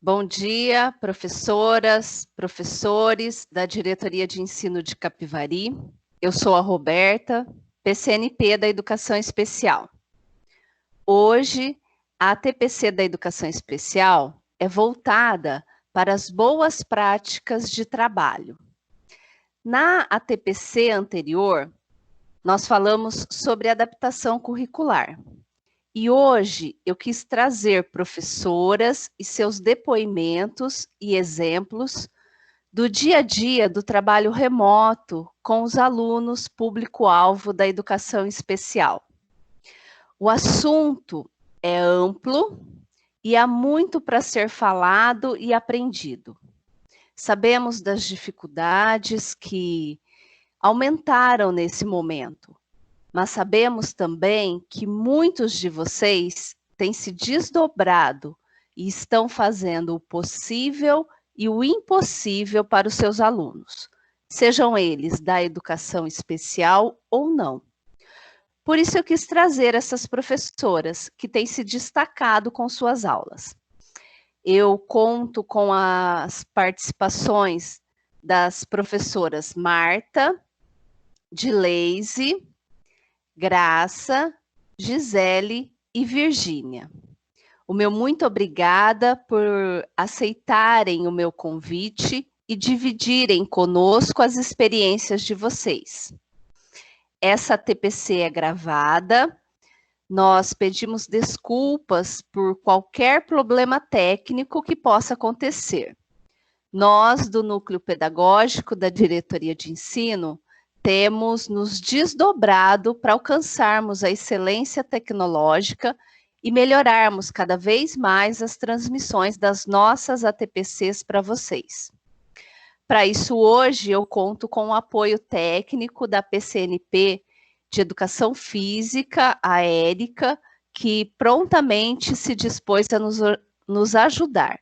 Bom dia, professoras, professores da Diretoria de Ensino de Capivari. Eu sou a Roberta, PCNP da Educação Especial. Hoje, a TPC da Educação Especial é voltada para as boas práticas de trabalho. Na ATPC anterior, nós falamos sobre adaptação curricular. E hoje eu quis trazer professoras e seus depoimentos e exemplos do dia a dia do trabalho remoto com os alunos público-alvo da educação especial. O assunto é amplo e há muito para ser falado e aprendido. Sabemos das dificuldades que aumentaram nesse momento, mas sabemos também que muitos de vocês têm se desdobrado e estão fazendo o possível e o impossível para os seus alunos, sejam eles da educação especial ou não. Por isso eu quis trazer essas professoras que têm se destacado com suas aulas. Eu conto com as participações das professoras Marta, Dileise, Graça, Gisele e Virgínia. O meu muito obrigada por aceitarem o meu convite e dividirem conosco as experiências de vocês. Essa TPC é gravada, nós pedimos desculpas por qualquer problema técnico que possa acontecer. Nós, do Núcleo Pedagógico da Diretoria de Ensino, temos nos desdobrado para alcançarmos a excelência tecnológica e melhorarmos cada vez mais as transmissões das nossas ATPCs para vocês. Para isso, hoje, eu conto com o apoio técnico da PCNP de Educação Física, a Érica, que prontamente se dispôs a nos ajudar.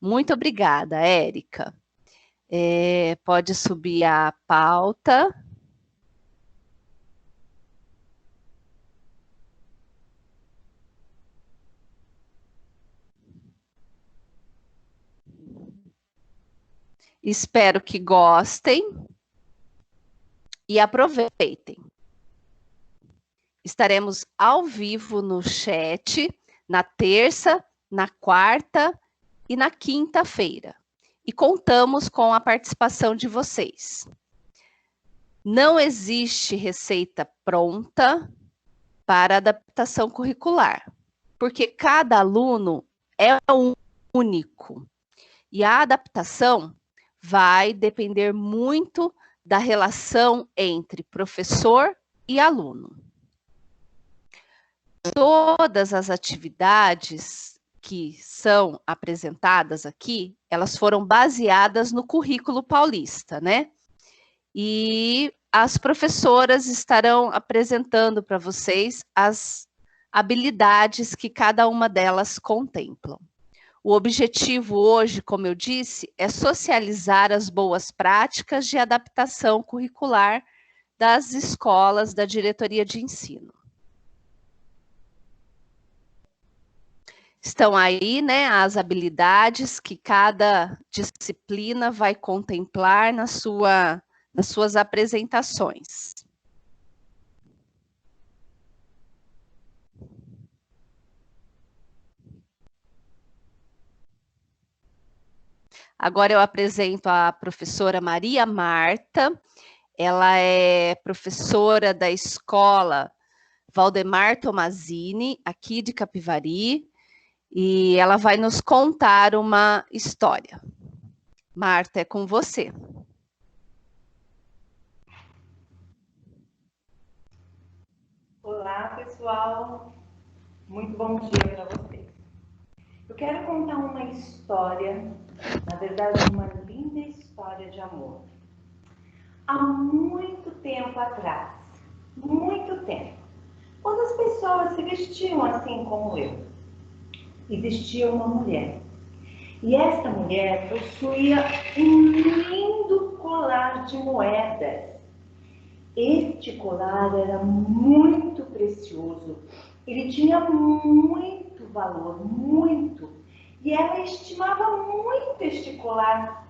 Muito obrigada, Érica. Pode subir a pauta. Espero que gostem e aproveitem. Estaremos ao vivo no chat na terça, na quarta e na quinta-feira. E contamos com a participação de vocês. Não existe receita pronta para adaptação curricular, porque cada aluno é único. E a adaptação vai depender muito da relação entre professor e aluno. Todas as atividades que são apresentadas aqui, elas foram baseadas no currículo paulista, né? E as professoras estarão apresentando para vocês as habilidades que cada uma delas contemplam. O objetivo hoje, como eu disse, é socializar as boas práticas de adaptação curricular das escolas da diretoria de ensino. Estão aí, né, as habilidades que cada disciplina vai contemplar nas suas apresentações. Agora eu apresento a professora Maria Marta. Ela é professora da escola Valdemar Tomazini, aqui de Capivari, e ela vai nos contar uma história. Marta, é com você. Olá, pessoal. Muito bom dia para vocês. Eu quero contar uma história, na verdade, uma linda história de amor. Há muito tempo atrás, muito tempo, quando as pessoas se vestiam assim como eu, existia uma mulher. E essa mulher possuía um lindo colar de moedas. Este colar era muito precioso, ele tinha muito valor, muito. e ela estimava muito este colar.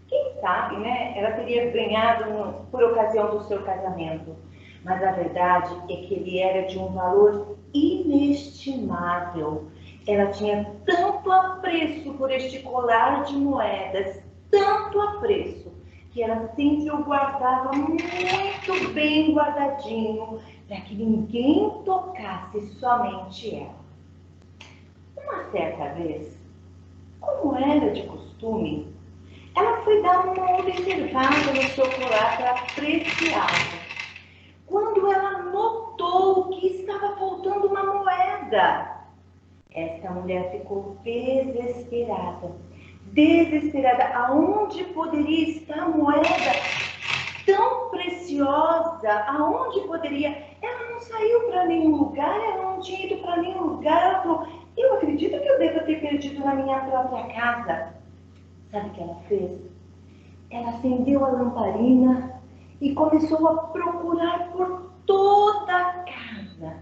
Quem sabe, né? Ela teria ganhado por ocasião do seu casamento. Mas a verdade é que ele era de um valor inestimável. Ela tinha tanto apreço por este colar de moedas, tanto apreço, que ela sempre o guardava muito bem guardadinho, para que ninguém tocasse, somente ela. Uma certa vez, como era de costume, ela foi dar uma observada no seu colar para apreciá-lo. Quando ela notou que estava faltando uma moeda, esta mulher ficou desesperada. Desesperada. Aonde poderia estar a moeda tão preciosa? Aonde poderia? Ela não saiu para nenhum lugar, ela não tinha ido para nenhum lugar. Ela falou, eu acredito que eu devo ter perdido na minha própria casa. Sabe o que ela fez? Ela acendeu a lamparina e começou a procurar por toda a casa.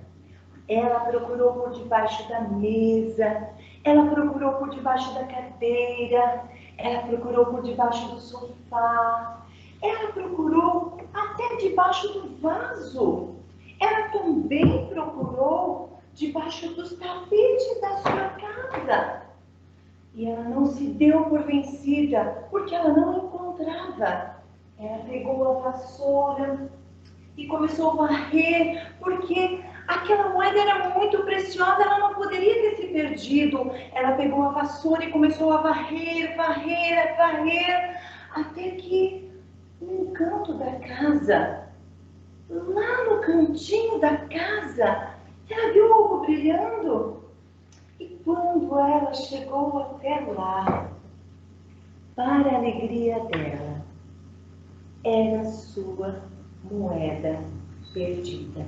Ela procurou por debaixo da mesa, ela procurou por debaixo da cadeira, ela procurou por debaixo do sofá, ela procurou até debaixo do vaso. Ela também procurou debaixo dos tapetes da sua casa. E ela não se deu por vencida, porque ela não encontrava. Ela pegou a vassoura e começou a varrer, porque aquela moeda era muito preciosa, ela não poderia ter se perdido. Ela pegou a vassoura e começou a varrer, varrer, varrer, até que num canto da casa, lá no cantinho da casa, ela viu algo brilhando. E quando ela chegou até lá, para a alegria dela, era sua moeda perdida.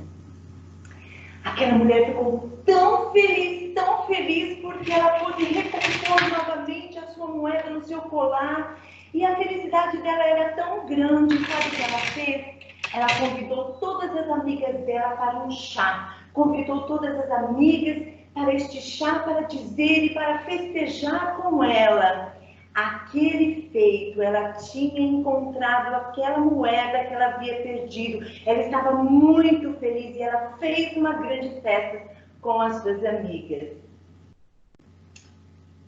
Aquela mulher ficou tão feliz, porque ela pôde recompor novamente a sua moeda no seu colar. E a felicidade dela era tão grande, sabe o que ela fez? Ela convidou todas as amigas dela para um chá. Convidou todas as amigas para este chá, para dizer e para festejar com ela aquele feito. Ela tinha encontrado aquela moeda que ela havia perdido. Ela estava muito feliz e ela fez uma grande festa com as suas amigas.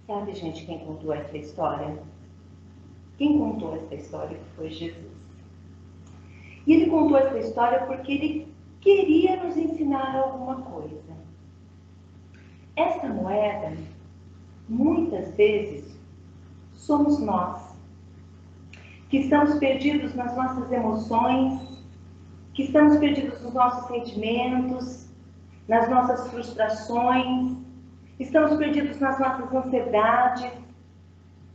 Sabe, gente, quem contou essa história? Quem contou essa história foi Jesus. E ele contou essa história porque ele queria nos ensinar alguma coisa. Essa moeda, muitas vezes, somos nós, que estamos perdidos nas nossas emoções, que estamos perdidos nos nossos sentimentos, nas nossas frustrações, estamos perdidos nas nossas ansiedades,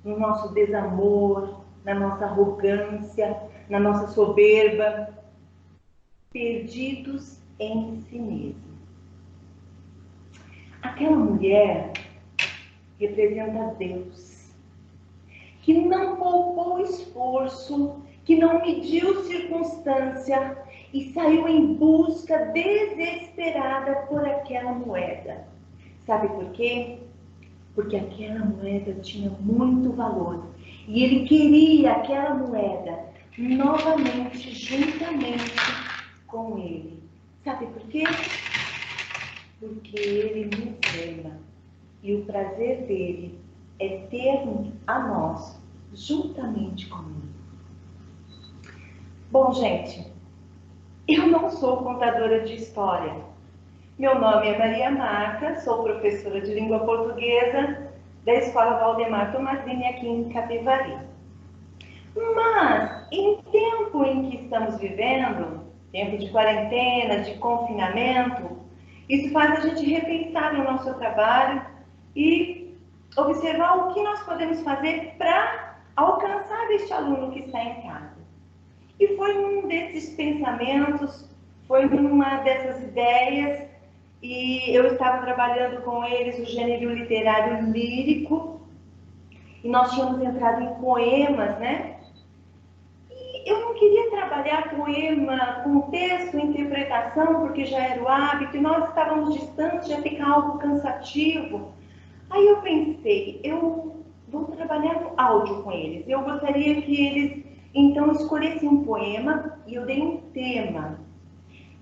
no nosso desamor, na nossa arrogância, na nossa soberba, perdidos em si mesmo. Aquela mulher representa Deus, que não poupou esforço, que não mediu circunstância e saiu em busca desesperada por aquela moeda. Sabe por quê? Porque aquela moeda tinha muito valor e ele queria aquela moeda novamente, juntamente com ele. Sabe por quê? Porque ele nos ama e o prazer dele é ter a nós juntamente com ele. Bom, gente, eu não sou contadora de história. Meu nome é Maria Marta, sou professora de língua portuguesa da Escola Valdemar Tomazini aqui em Capivari. Mas, em tempo em que estamos vivendo, tempo de quarentena, de confinamento, isso faz a gente repensar no nosso trabalho e observar o que nós podemos fazer para alcançar este aluno que está em casa. E foi um desses pensamentos, foi uma dessas ideias, e eu estava trabalhando com eles o gênero literário lírico, e nós tínhamos entrado em poemas, né? E eu não queria trabalhar poema com texto, interpretação, porque já era o hábito, e nós estávamos distantes, ia ficar algo cansativo. Aí eu pensei, eu vou trabalhar no áudio com eles. Eu gostaria que eles, então, escolhessem um poema e eu dei um tema.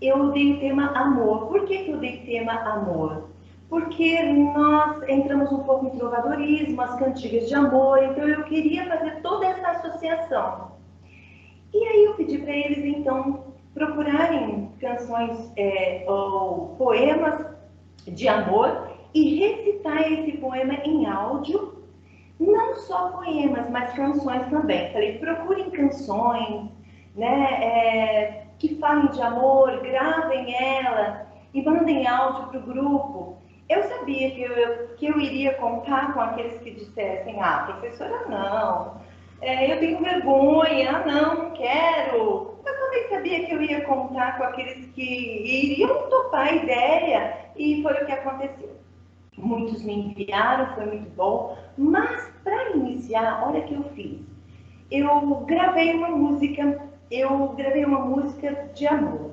Eu dei o tema amor. Por que eu dei tema amor? Porque nós entramos um pouco em trovadorismo, as cantigas de amor, então eu queria fazer toda essa associação. E aí eu pedi para eles, então, procurarem canções ou poemas de amor e recitar esse poema em áudio, não só poemas, mas canções também. Falei, procurem canções, né, que falem de amor, gravem ela e mandem áudio para o grupo. Eu sabia que eu iria contar com aqueles que dissessem, ah, professora, não, eu tenho vergonha, ah, não quero. Eu também sabia que eu ia contar com aqueles que iriam topar a ideia, e foi o que aconteceu. Muitos me enviaram, foi muito bom, mas para iniciar, olha o que eu fiz. Eu gravei uma música de amor.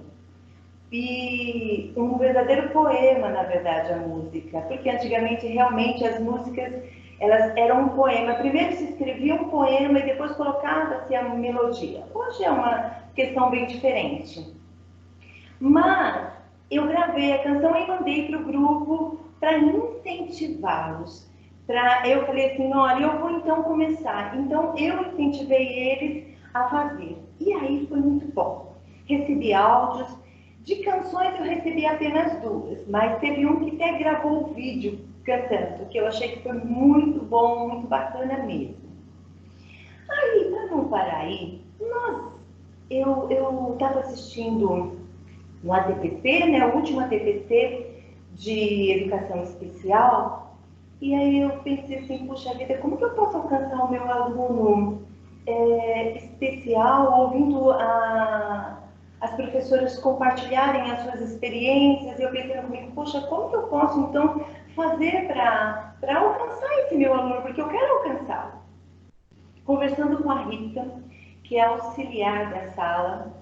E um verdadeiro poema, na verdade, a música, porque antigamente realmente as músicas elas eram um poema. Primeiro se escrevia um poema e depois colocava-se a melodia. Hoje é uma questão bem diferente. Mas eu gravei a canção e mandei para o grupo para incentivá-los. Eu falei assim, olha, eu vou então começar. Então eu incentivei eles a fazer. E aí foi muito bom. Recebi áudios. De canções eu recebi apenas 2, mas teve um que até gravou o vídeo cantando, que eu achei que foi muito bom, muito bacana mesmo. Aí, para não parar aí, eu estava assistindo no ATPC, né, o último ATPC de Educação Especial, e aí eu pensei assim, puxa vida, como que eu posso alcançar o meu aluno especial ouvindo as professoras compartilharem as suas experiências? E eu pensei comigo, poxa, como que eu posso então fazer para alcançar esse meu aluno, porque eu quero alcançá-lo. Conversando com a Rita, que é auxiliar da sala,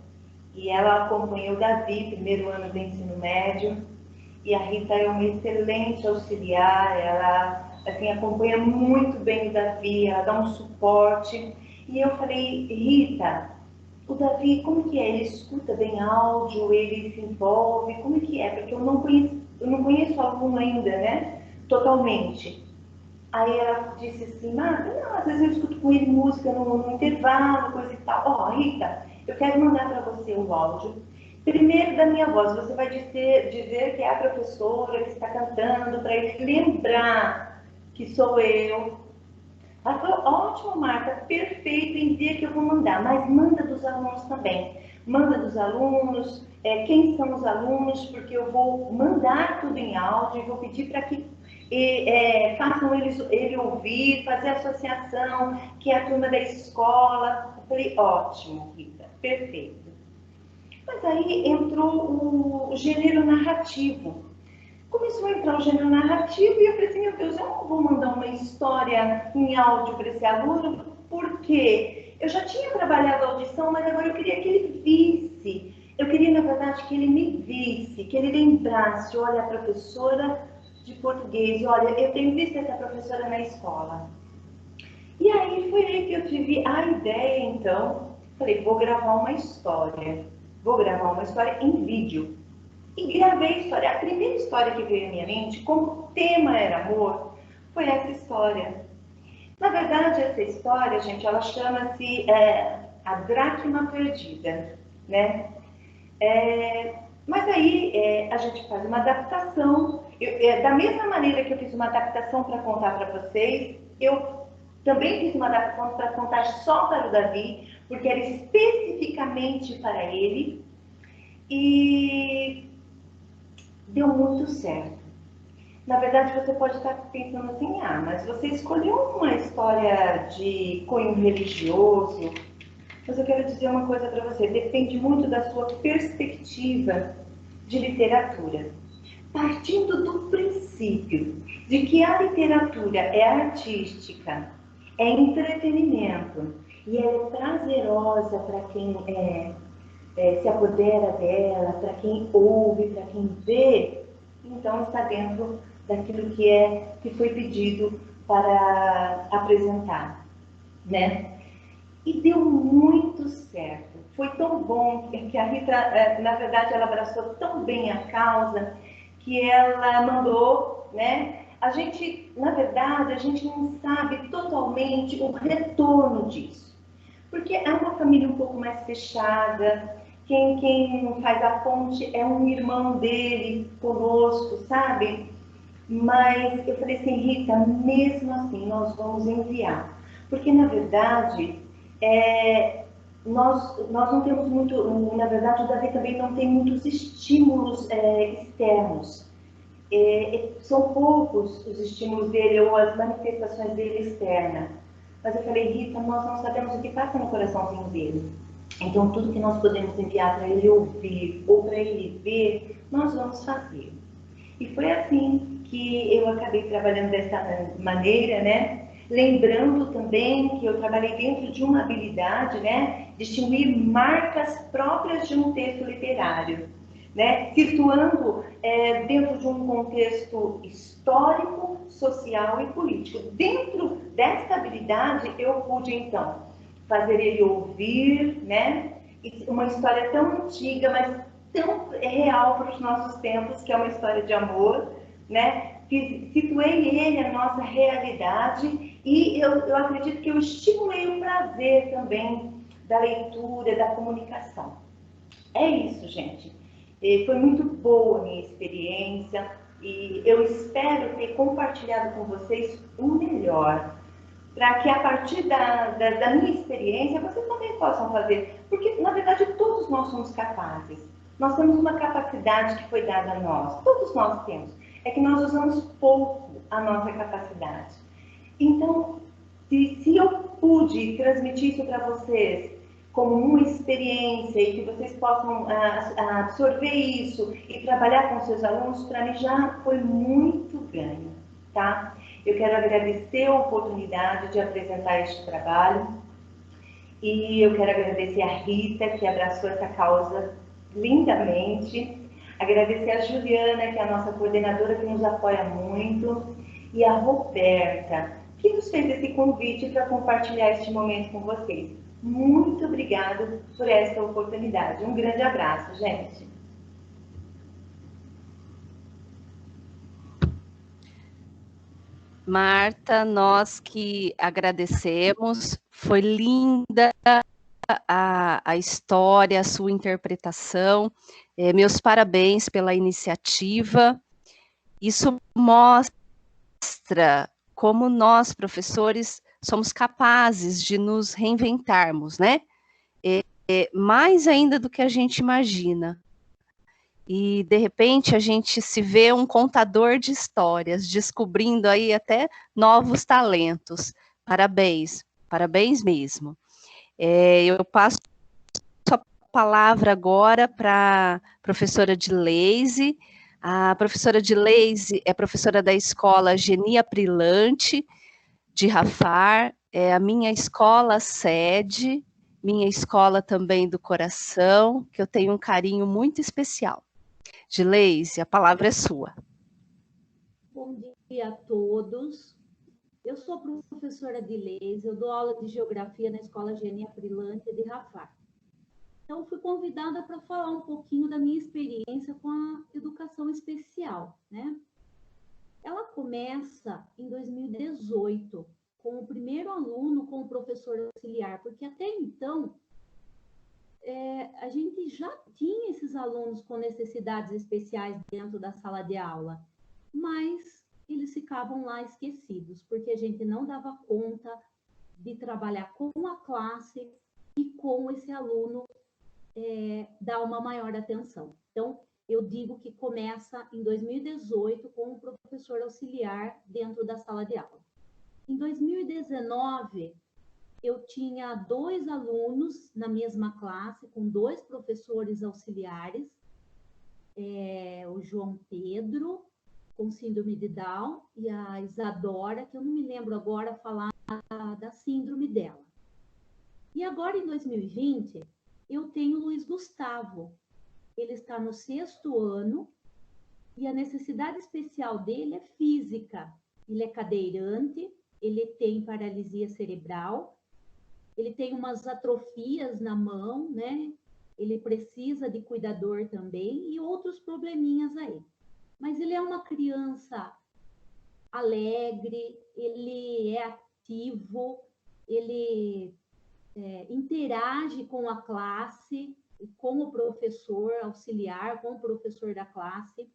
e ela acompanha o Davi, primeiro ano do ensino médio, e a Rita é uma excelente auxiliar, ela assim, acompanha muito bem o Davi, ela dá um suporte. E eu falei, Rita, o Davi, como que é? Ele escuta bem áudio, ele se envolve, como que é? Porque eu não conheço o aluno ainda, né? Totalmente. Aí ela disse assim, mas não, às vezes eu escuto com ele música no intervalo, coisa e tal. Ó, Rita, eu quero mandar para você um áudio. Primeiro da minha voz, você vai dizer que é a professora que está cantando, para ele lembrar que sou eu. Ela falou, ótimo, Marta, perfeito, envia que eu vou mandar, mas manda dos alunos também. Manda dos alunos, quem são os alunos, porque eu vou mandar tudo em áudio e vou pedir para que façam ele ouvir, fazer associação, que é a turma da escola. Eu falei, ótimo, Rita, perfeito. Mas aí entrou o gênero narrativo. Começou a entrar o gênero narrativo e eu falei assim, meu Deus, eu não vou mandar uma história em áudio para esse aluno, porque eu já tinha trabalhado a audição, mas agora eu queria que ele visse. Eu queria, na verdade, que ele me visse, que ele lembrasse, olha, a professora de português, olha, eu tenho visto essa professora na escola. E aí foi aí que eu tive a ideia, então, falei, vou gravar uma história em vídeo. E gravei a história. A primeira história que veio à minha mente, como o tema era amor, foi essa história. Na verdade, essa história, gente, ela chama-se A Dracma Perdida, né? Mas aí a gente faz uma adaptação. Da mesma maneira que eu fiz uma adaptação para contar para vocês, eu também fiz uma adaptação para contar só para o Davi, porque era especificamente para ele. E deu muito certo. Na verdade, você pode estar pensando assim, ah, mas você escolheu uma história de cunho religioso. Mas eu quero dizer uma coisa para você, depende muito da sua perspectiva de literatura. Partindo do princípio de que a literatura é artística, é entretenimento e é prazerosa para quem se apodera dela, para quem ouve, para quem vê, então está dentro daquilo que foi pedido para apresentar, né? E deu muito certo. Foi tão bom que a Rita, na verdade, ela abraçou tão bem a causa que ela mandou, né? A gente, na verdade, a gente não sabe totalmente o retorno disso. Porque é uma família um pouco mais fechada, quem faz a ponte é um irmão dele conosco, sabe? Mas eu falei assim, Rita, mesmo assim nós vamos enviar. Porque, na verdade, nós não temos muito, na verdade, o Davi também não tem muitos estímulos externos. São poucos os estímulos dele ou as manifestações dele externas. Mas eu falei, Rita, nós não sabemos o que passa no coraçãozinho dele. Então, tudo que nós podemos enviar para ele ouvir ou para ele ver, nós vamos fazer. E foi assim que eu acabei trabalhando dessa maneira, né? Lembrando também que eu trabalhei dentro de uma habilidade, né? Distinguir marcas próprias de um texto literário, né? Situando dentro de um contexto histórico, social e político. Dentro desta habilidade, eu pude, então, fazer ele ouvir, né? Uma história tão antiga, mas tão real para os nossos tempos, que é uma história de amor, né? Situei ele a nossa realidade e eu acredito que eu estimulei o prazer também da leitura, da comunicação. É isso, gente. Foi muito boa a minha experiência e eu espero ter compartilhado com vocês o melhor, para que a partir da minha experiência vocês também possam fazer, porque na verdade todos nós somos capazes. Nós temos uma capacidade que foi dada a nós, todos nós temos. É que nós usamos pouco a nossa capacidade. Então, se eu pude transmitir isso para vocês como uma experiência e que vocês possam absorver isso e trabalhar com seus alunos, para mim já foi muito ganho, tá? Eu quero agradecer a oportunidade de apresentar este trabalho e eu quero agradecer a Rita, que abraçou essa causa lindamente, agradecer a Juliana, que é a nossa coordenadora, que nos apoia muito, e a Roberta, que nos fez esse convite para compartilhar este momento com vocês. Muito obrigada por esta oportunidade. Um grande abraço, gente. Marta, nós que agradecemos, foi linda a história, a sua interpretação. Meus parabéns pela iniciativa. Isso mostra como nós, professores, somos capazes de nos reinventarmos, né? Mais ainda do que a gente imagina. E, de repente, a gente se vê um contador de histórias, descobrindo aí até novos talentos. Parabéns, parabéns mesmo. Eu passo a palavra agora para a professora Dileise. A professora Dileise é professora da escola Geni Aprilante, de Rafar, é a minha escola sede, minha escola também do coração, que eu tenho um carinho muito especial. Dileise, a palavra é sua. Bom dia a todos. Eu sou professora Dileise, eu dou aula de geografia na escola Geni Aprilante de Rafar. Então, fui convidada para falar um pouquinho da minha experiência com a educação especial, né? Ela começa em 2018, com o primeiro aluno com o professor auxiliar, porque até então a gente já tinha esses alunos com necessidades especiais dentro da sala de aula, mas eles ficavam lá esquecidos, porque a gente não dava conta de trabalhar com a classe e com esse aluno dar uma maior atenção. Então, eu digo que começa em 2018 com o professor auxiliar dentro da sala de aula. Em 2019, eu tinha 2 alunos na mesma classe, com 2 professores auxiliares, o João Pedro, com síndrome de Down, e a Isadora, que eu não me lembro agora falar da síndrome dela. E agora, em 2020, eu tenho o Luiz Gustavo. Ele está no 6º ano E a necessidade especial dele é física. Ele é cadeirante, ele tem paralisia cerebral, ele tem umas atrofias na mão, né? Ele precisa de cuidador também e outros probleminhas aí. Mas ele é uma criança alegre, ele é ativo, ele interage com a classe, com o professor auxiliar, com o professor da classe,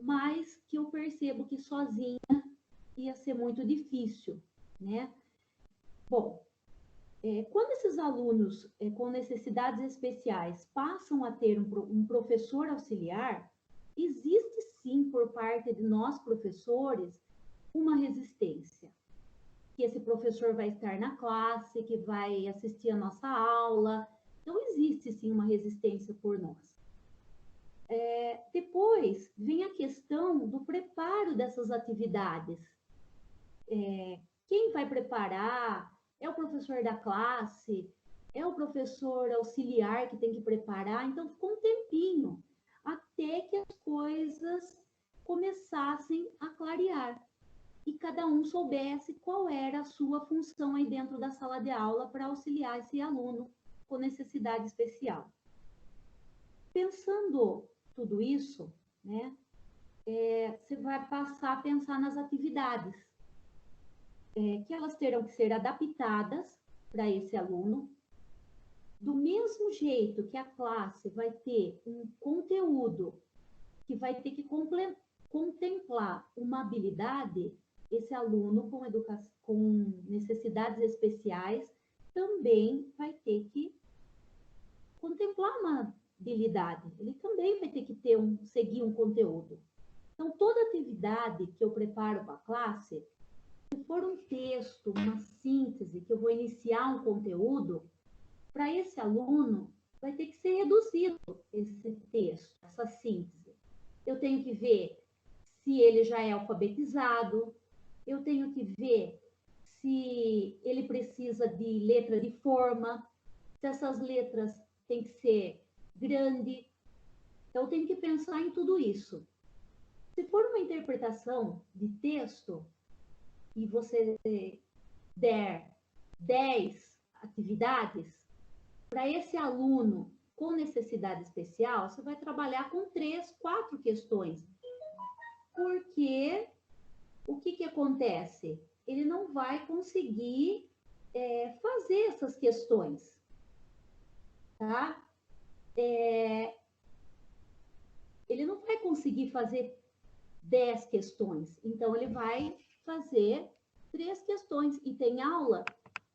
mas que eu percebo que sozinha ia ser muito difícil, né? Bom, quando esses alunos com necessidades especiais passam a ter um professor auxiliar, existe sim, por parte de nós professores, uma resistência. Que esse professor vai estar na classe, que vai assistir a nossa aula. Então, existe sim uma resistência por nós. Depois, vem a questão do preparo dessas atividades. Quem vai preparar? É o professor da classe? É o professor auxiliar que tem que preparar? Então, ficou um tempinho até que as coisas começassem a clarear e cada um soubesse qual era a sua função aí dentro da sala de aula para auxiliar esse aluno com necessidade especial. Pensando tudo isso, né, você vai passar a pensar nas atividades, que elas terão que ser adaptadas para esse aluno, do mesmo jeito que a classe vai ter um conteúdo que vai ter que contemplar uma habilidade, esse aluno com necessidades especiais também vai ter que contemplar uma habilidade. Ele também vai ter que seguir um conteúdo. Então, toda atividade que eu preparo para a classe, se for um texto, uma síntese, que eu vou iniciar um conteúdo, para esse aluno vai ter que ser reduzido esse texto, essa síntese. Eu tenho que ver se ele já é alfabetizado, eu tenho que ver se ele precisa de letra de forma, se essas letras têm que ser grande. Então, eu tenho que pensar em tudo isso. Se for uma interpretação de texto e você der 10 atividades, para esse aluno com necessidade especial, você vai trabalhar com 3, 4 questões. Porque o que acontece? Ele não vai conseguir fazer essas questões, tá? Ele não vai conseguir fazer 10 questões, então ele vai fazer 3 questões, e tem aula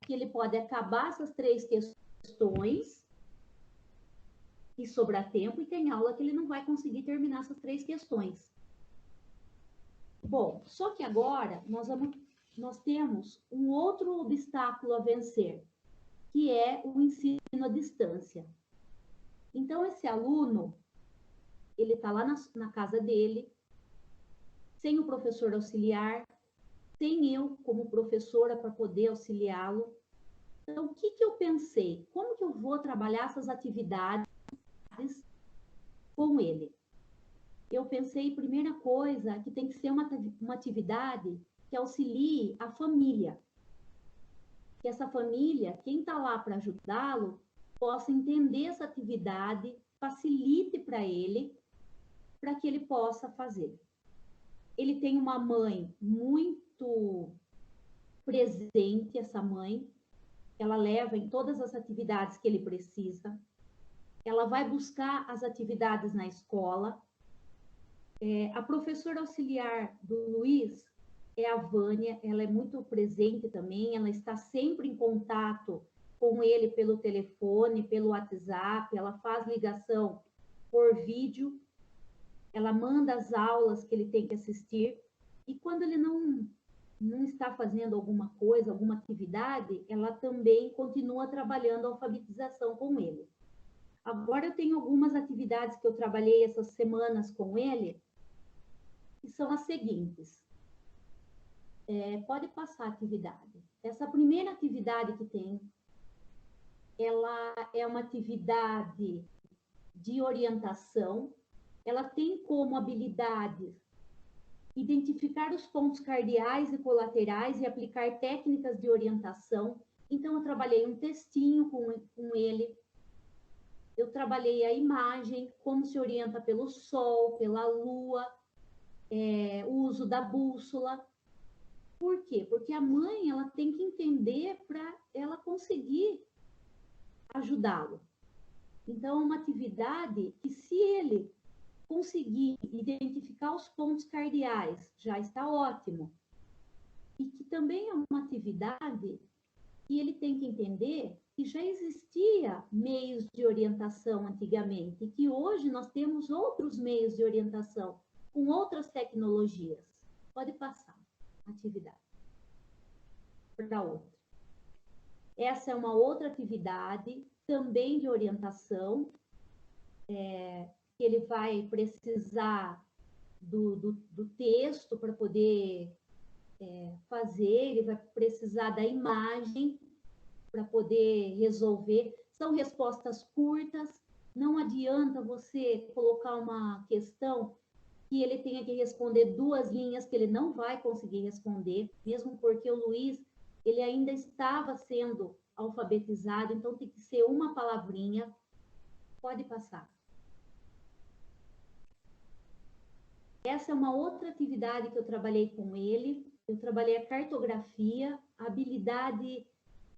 que ele pode acabar essas 3 questões e sobrar tempo, e tem aula que ele não vai conseguir terminar essas 3 questões. Bom, só que agora nós temos um outro obstáculo a vencer, que é o ensino à distância. Então, esse aluno, ele está lá na casa dele, sem o professor auxiliar, sem eu como professora para poder auxiliá-lo. Então, o que eu pensei? Como que eu vou trabalhar essas atividades com ele? Eu pensei, primeira coisa, que tem que ser uma atividade que auxilie a família. Que essa família, quem está lá para ajudá-lo, possa entender essa atividade, facilite para ele, para que ele possa fazer. Ele tem uma mãe muito presente, essa mãe, ela leva em todas as atividades que ele precisa, ela vai buscar as atividades na escola. A professora auxiliar do Luiz é a Vânia, ela é muito presente também, ela está sempre em contato com ele pelo telefone, pelo WhatsApp, ela faz ligação por vídeo, ela manda as aulas que ele tem que assistir, e quando ele não está fazendo alguma coisa, alguma atividade, ela também continua trabalhando a alfabetização com ele. Agora eu tenho algumas atividades que eu trabalhei essas semanas com ele, que são as seguintes. Pode passar a atividade. Essa primeira atividade que tem, ela é uma atividade de orientação, ela tem como habilidade identificar os pontos cardeais e colaterais e aplicar técnicas de orientação. Então, eu trabalhei um textinho com ele, eu trabalhei a imagem, como se orienta pelo sol, pela lua, o uso da bússola. Por quê? Porque a mãe ela tem que entender para ela conseguir ajudá-lo. Então, é uma atividade que, se ele conseguir identificar os pontos cardeais, já está ótimo. E que também é uma atividade que ele tem que entender que já existia meios de orientação antigamente, e que hoje nós temos outros meios de orientação, com outras tecnologias. Pode passar a atividade para outra. Essa é uma outra atividade, também de orientação, que ele vai precisar do texto para poder fazer, ele vai precisar da imagem para poder resolver. São respostas curtas, não adianta você colocar uma questão que ele tenha que responder 2 linhas, que ele não vai conseguir responder, mesmo porque o Luiz, ele ainda estava sendo alfabetizado, então tem que ser uma palavrinha. Pode passar. Essa é uma outra atividade que eu trabalhei com ele. Eu trabalhei a cartografia. A habilidade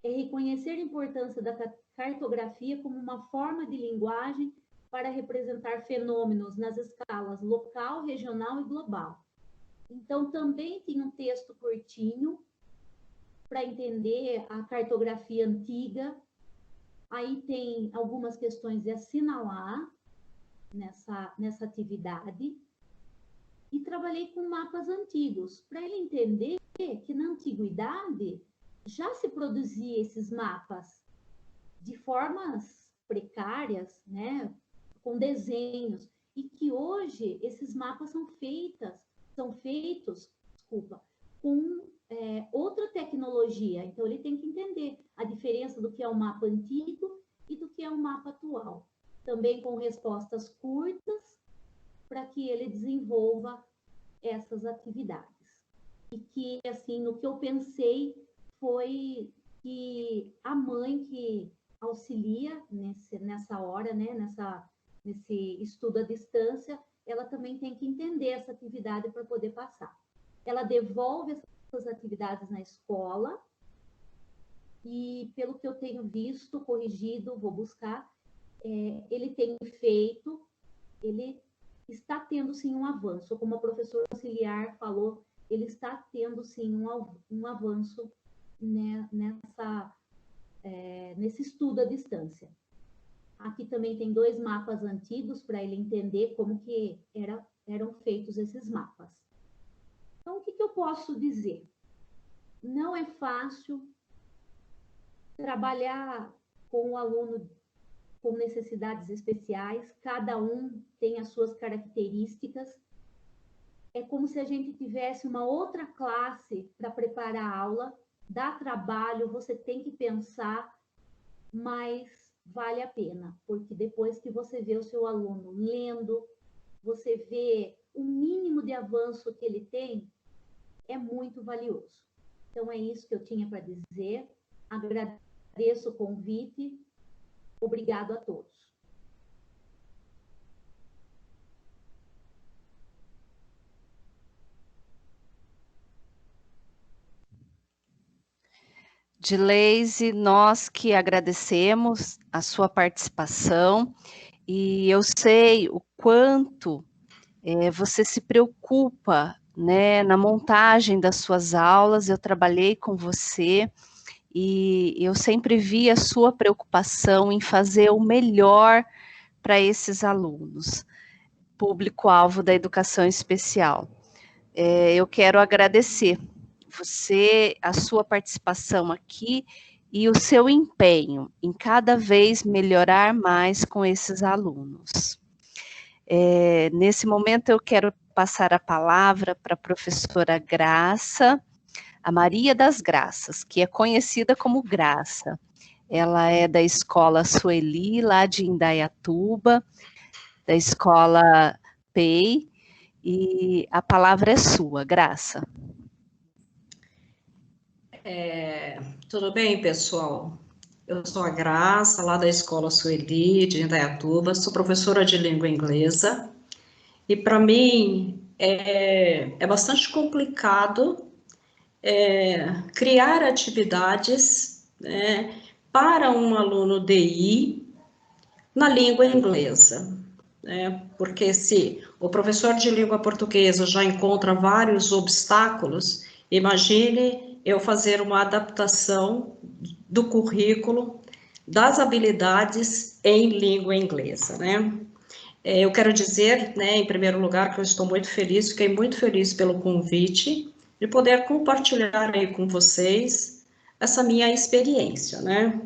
é reconhecer a importância da cartografia como uma forma de linguagem para representar fenômenos nas escalas local, regional e global. Então, também tinha um texto curtinho para entender a cartografia antiga. Aí tem algumas questões de assinalar nessa atividade. E trabalhei com mapas antigos, para ele entender que na antiguidade já se produzia esses mapas de formas precárias, né, com desenhos, e que hoje esses mapas são feitos, com outra tecnologia. Então, ele tem que entender a diferença do que é o mapa antigo e do que é o mapa atual. Também com respostas curtas, para que ele desenvolva essas atividades. E que, assim, no que eu pensei foi que a mãe que auxilia nessa hora, né, nesse estudo à distância, ela também tem que entender essa atividade para poder passar. Ela devolve essas atividades na escola e, pelo que eu tenho visto, corrigido, vou buscar, ele tem feito, ele está tendo, sim, um avanço. Como a professora auxiliar falou, ele está tendo, sim, um avanço, né, nesse estudo à distância. Aqui também tem 2 mapas antigos para ele entender como que eram feitos esses mapas. Então, o que eu posso dizer? Não é fácil trabalhar com o aluno com necessidades especiais, cada um tem as suas características. É como se a gente tivesse uma outra classe para preparar a aula, dá trabalho, você tem que pensar, mas vale a pena, porque depois que você vê o seu aluno lendo, você vê o mínimo de avanço que ele tem, é muito valioso. Então, é isso que eu tinha para dizer. Agradeço o convite. Obrigado a todos. Dileise, nós que agradecemos a sua participação e eu sei o quanto você se preocupa, né, na montagem das suas aulas. Eu trabalhei com você e eu sempre vi a sua preocupação em fazer o melhor para esses alunos, público-alvo da educação especial. Eu quero agradecer você, a sua participação aqui e o seu empenho em cada vez melhorar mais com esses alunos. Nesse momento eu quero passar a palavra para a professora Graça, a Maria das Graças, que é conhecida como Graça. Ela é da Escola Sueli, lá de Indaiatuba, da Escola participei e a palavra é sua, Graça. Tudo bem, pessoal? Eu sou a Graça, lá da Escola Sueli, de Indaiatuba, sou professora de língua inglesa, e para mim é bastante complicado criar atividades, né, para um aluno DI na língua inglesa, né? Porque se o professor de língua portuguesa já encontra vários obstáculos, imagine eu fazer uma adaptação do currículo das habilidades em língua inglesa, né? Eu quero dizer, né, em primeiro lugar, que eu estou muito feliz, fiquei muito feliz pelo convite de poder compartilhar aí com vocês essa minha experiência, né?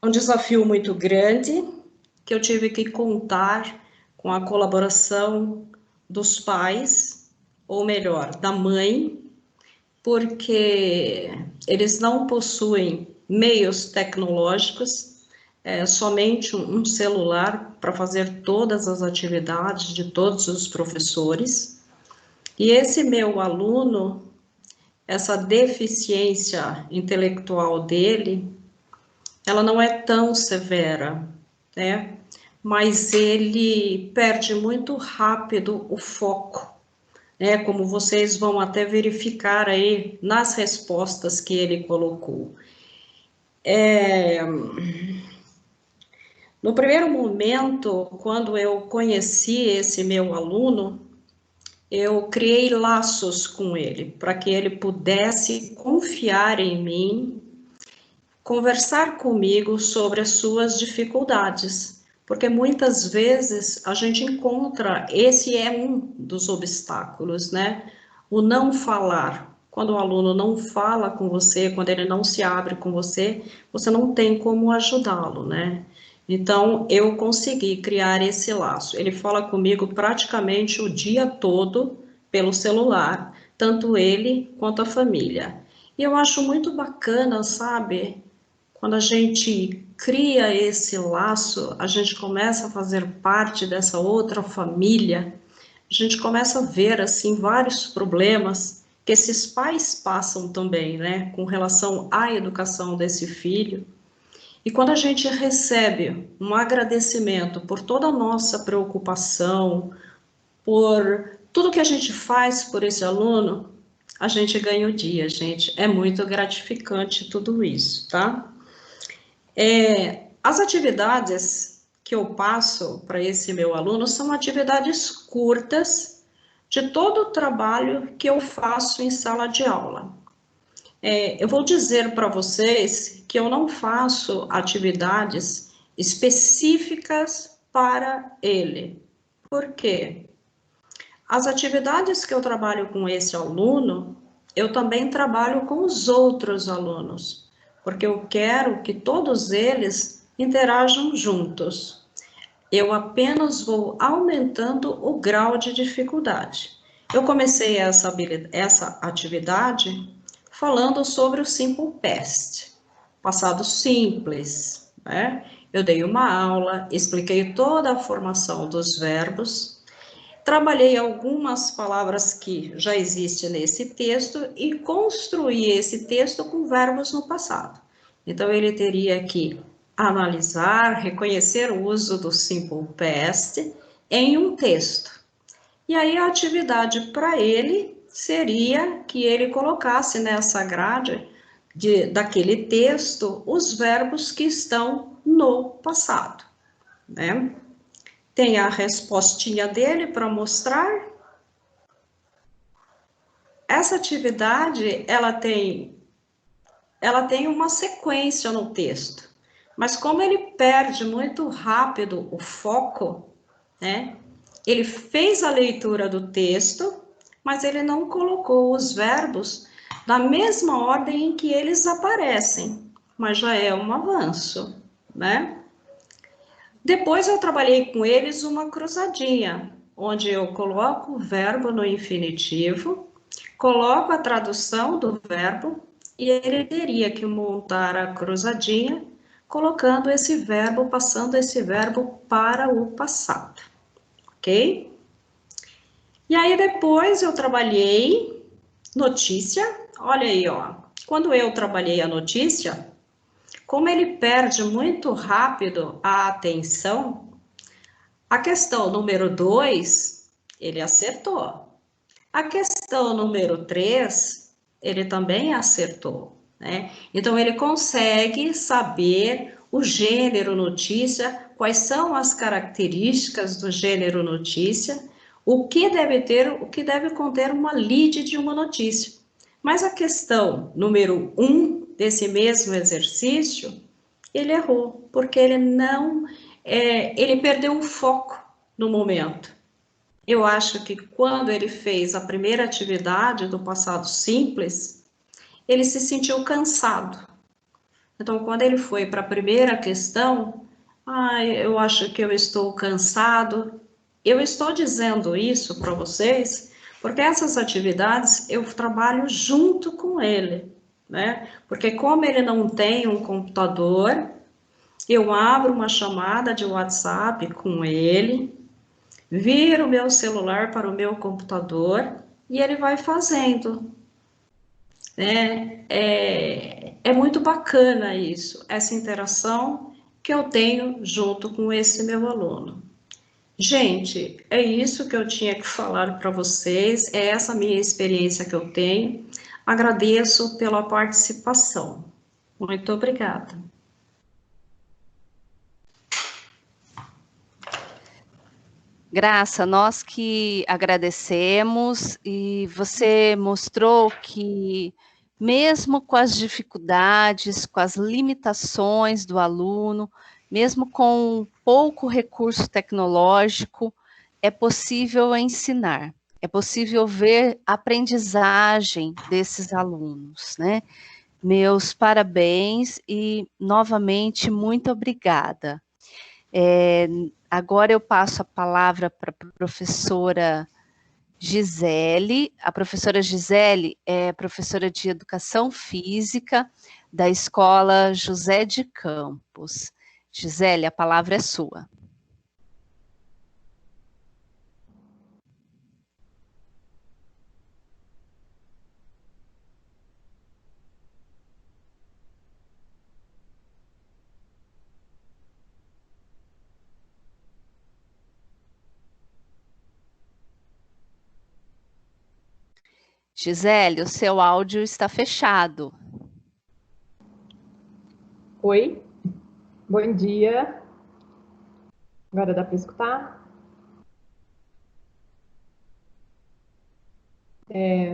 É um desafio muito grande que eu tive que contar com a colaboração dos pais, ou melhor, da mãe, porque eles não possuem meios tecnológicos, somente um celular para fazer todas as atividades de todos os professores. E esse meu aluno, essa deficiência intelectual dele, ela não é tão severa, né? Mas ele perde muito rápido o foco, né? Como vocês vão até verificar aí nas respostas que ele colocou. No primeiro momento, quando eu conheci esse meu aluno, eu criei laços com ele, para que ele pudesse confiar em mim, conversar comigo sobre as suas dificuldades, porque muitas vezes a gente encontra, esse é um dos obstáculos, né? O não falar. Quando o aluno não fala com você, quando ele não se abre com você, você não tem como ajudá-lo, né? Então, eu consegui criar esse laço. Ele fala comigo praticamente o dia todo pelo celular, tanto ele quanto a família. E eu acho muito bacana, sabe? Quando a gente cria esse laço, a gente começa a fazer parte dessa outra família, a gente começa a ver, assim, vários problemas que esses pais passam também, né, com relação à educação desse filho. E quando a gente recebe um agradecimento por toda a nossa preocupação, por tudo que a gente faz por esse aluno, a gente ganha o dia, gente. É muito gratificante tudo isso, tá? As atividades que eu passo para esse meu aluno são atividades curtas de todo o trabalho que eu faço em sala de aula. Eu vou dizer para vocês que eu não faço atividades específicas para ele. Por quê? As atividades que eu trabalho com esse aluno, eu também trabalho com os outros alunos, porque eu quero que todos eles interajam juntos. Eu apenas vou aumentando o grau de dificuldade. Eu comecei essa atividade falando sobre o Simple Past, passado simples, né? Eu dei uma aula, expliquei toda a formação dos verbos, trabalhei algumas palavras que já existem nesse texto e construí esse texto com verbos no passado. Então, ele teria que analisar, reconhecer o uso do Simple Past em um texto. E aí, a atividade para ele seria que ele colocasse nessa grade daquele texto os verbos que estão no passado, né? Tem a respostinha dele para mostrar. Essa atividade, ela tem uma sequência no texto, mas como ele perde muito rápido o foco, né? Ele fez a leitura do texto, mas ele não colocou os verbos na mesma ordem em que eles aparecem, mas já é um avanço, né? Depois eu trabalhei com eles uma cruzadinha, onde eu coloco o verbo no infinitivo, coloco a tradução do verbo e ele teria que montar a cruzadinha, colocando esse verbo, passando esse verbo para o passado, ok? E aí depois eu trabalhei notícia, olha aí, ó. Quando eu trabalhei a notícia, como ele perde muito rápido a atenção, a questão número 2, ele acertou. A questão número 3, ele também acertou, né? Então, ele consegue saber o gênero notícia, quais são as características do gênero notícia, o que deve ter, o que deve conter uma lead de uma notícia. Mas a questão número 1 desse mesmo exercício, ele errou, porque ele não, ele perdeu o foco no momento. Eu acho que quando ele fez a primeira atividade do passado simples, ele se sentiu cansado. Então, quando ele foi para a primeira questão, eu acho que eu estou cansado. Eu estou dizendo isso para vocês, porque essas atividades eu trabalho junto com ele, né? Porque como ele não tem um computador, eu abro uma chamada de WhatsApp com ele, viro o meu celular para o meu computador e ele vai fazendo, né? É muito bacana isso, essa interação que eu tenho junto com esse meu aluno. Gente, é isso que eu tinha que falar para vocês, é essa minha experiência que eu tenho. Agradeço pela participação. Muito obrigada. Graça, nós que agradecemos e você mostrou que, mesmo com as dificuldades, com as limitações do aluno, mesmo com pouco recurso tecnológico, é possível ensinar, é possível ver a aprendizagem desses alunos, né? Meus parabéns e, novamente, muito obrigada. Agora eu passo a palavra para a professora Gisele. A professora Gisele é professora de Educação Física da Escola José de Campos. Gisele, a palavra é sua. Gisele, o seu áudio está fechado. Oi, bom dia. Agora dá para escutar?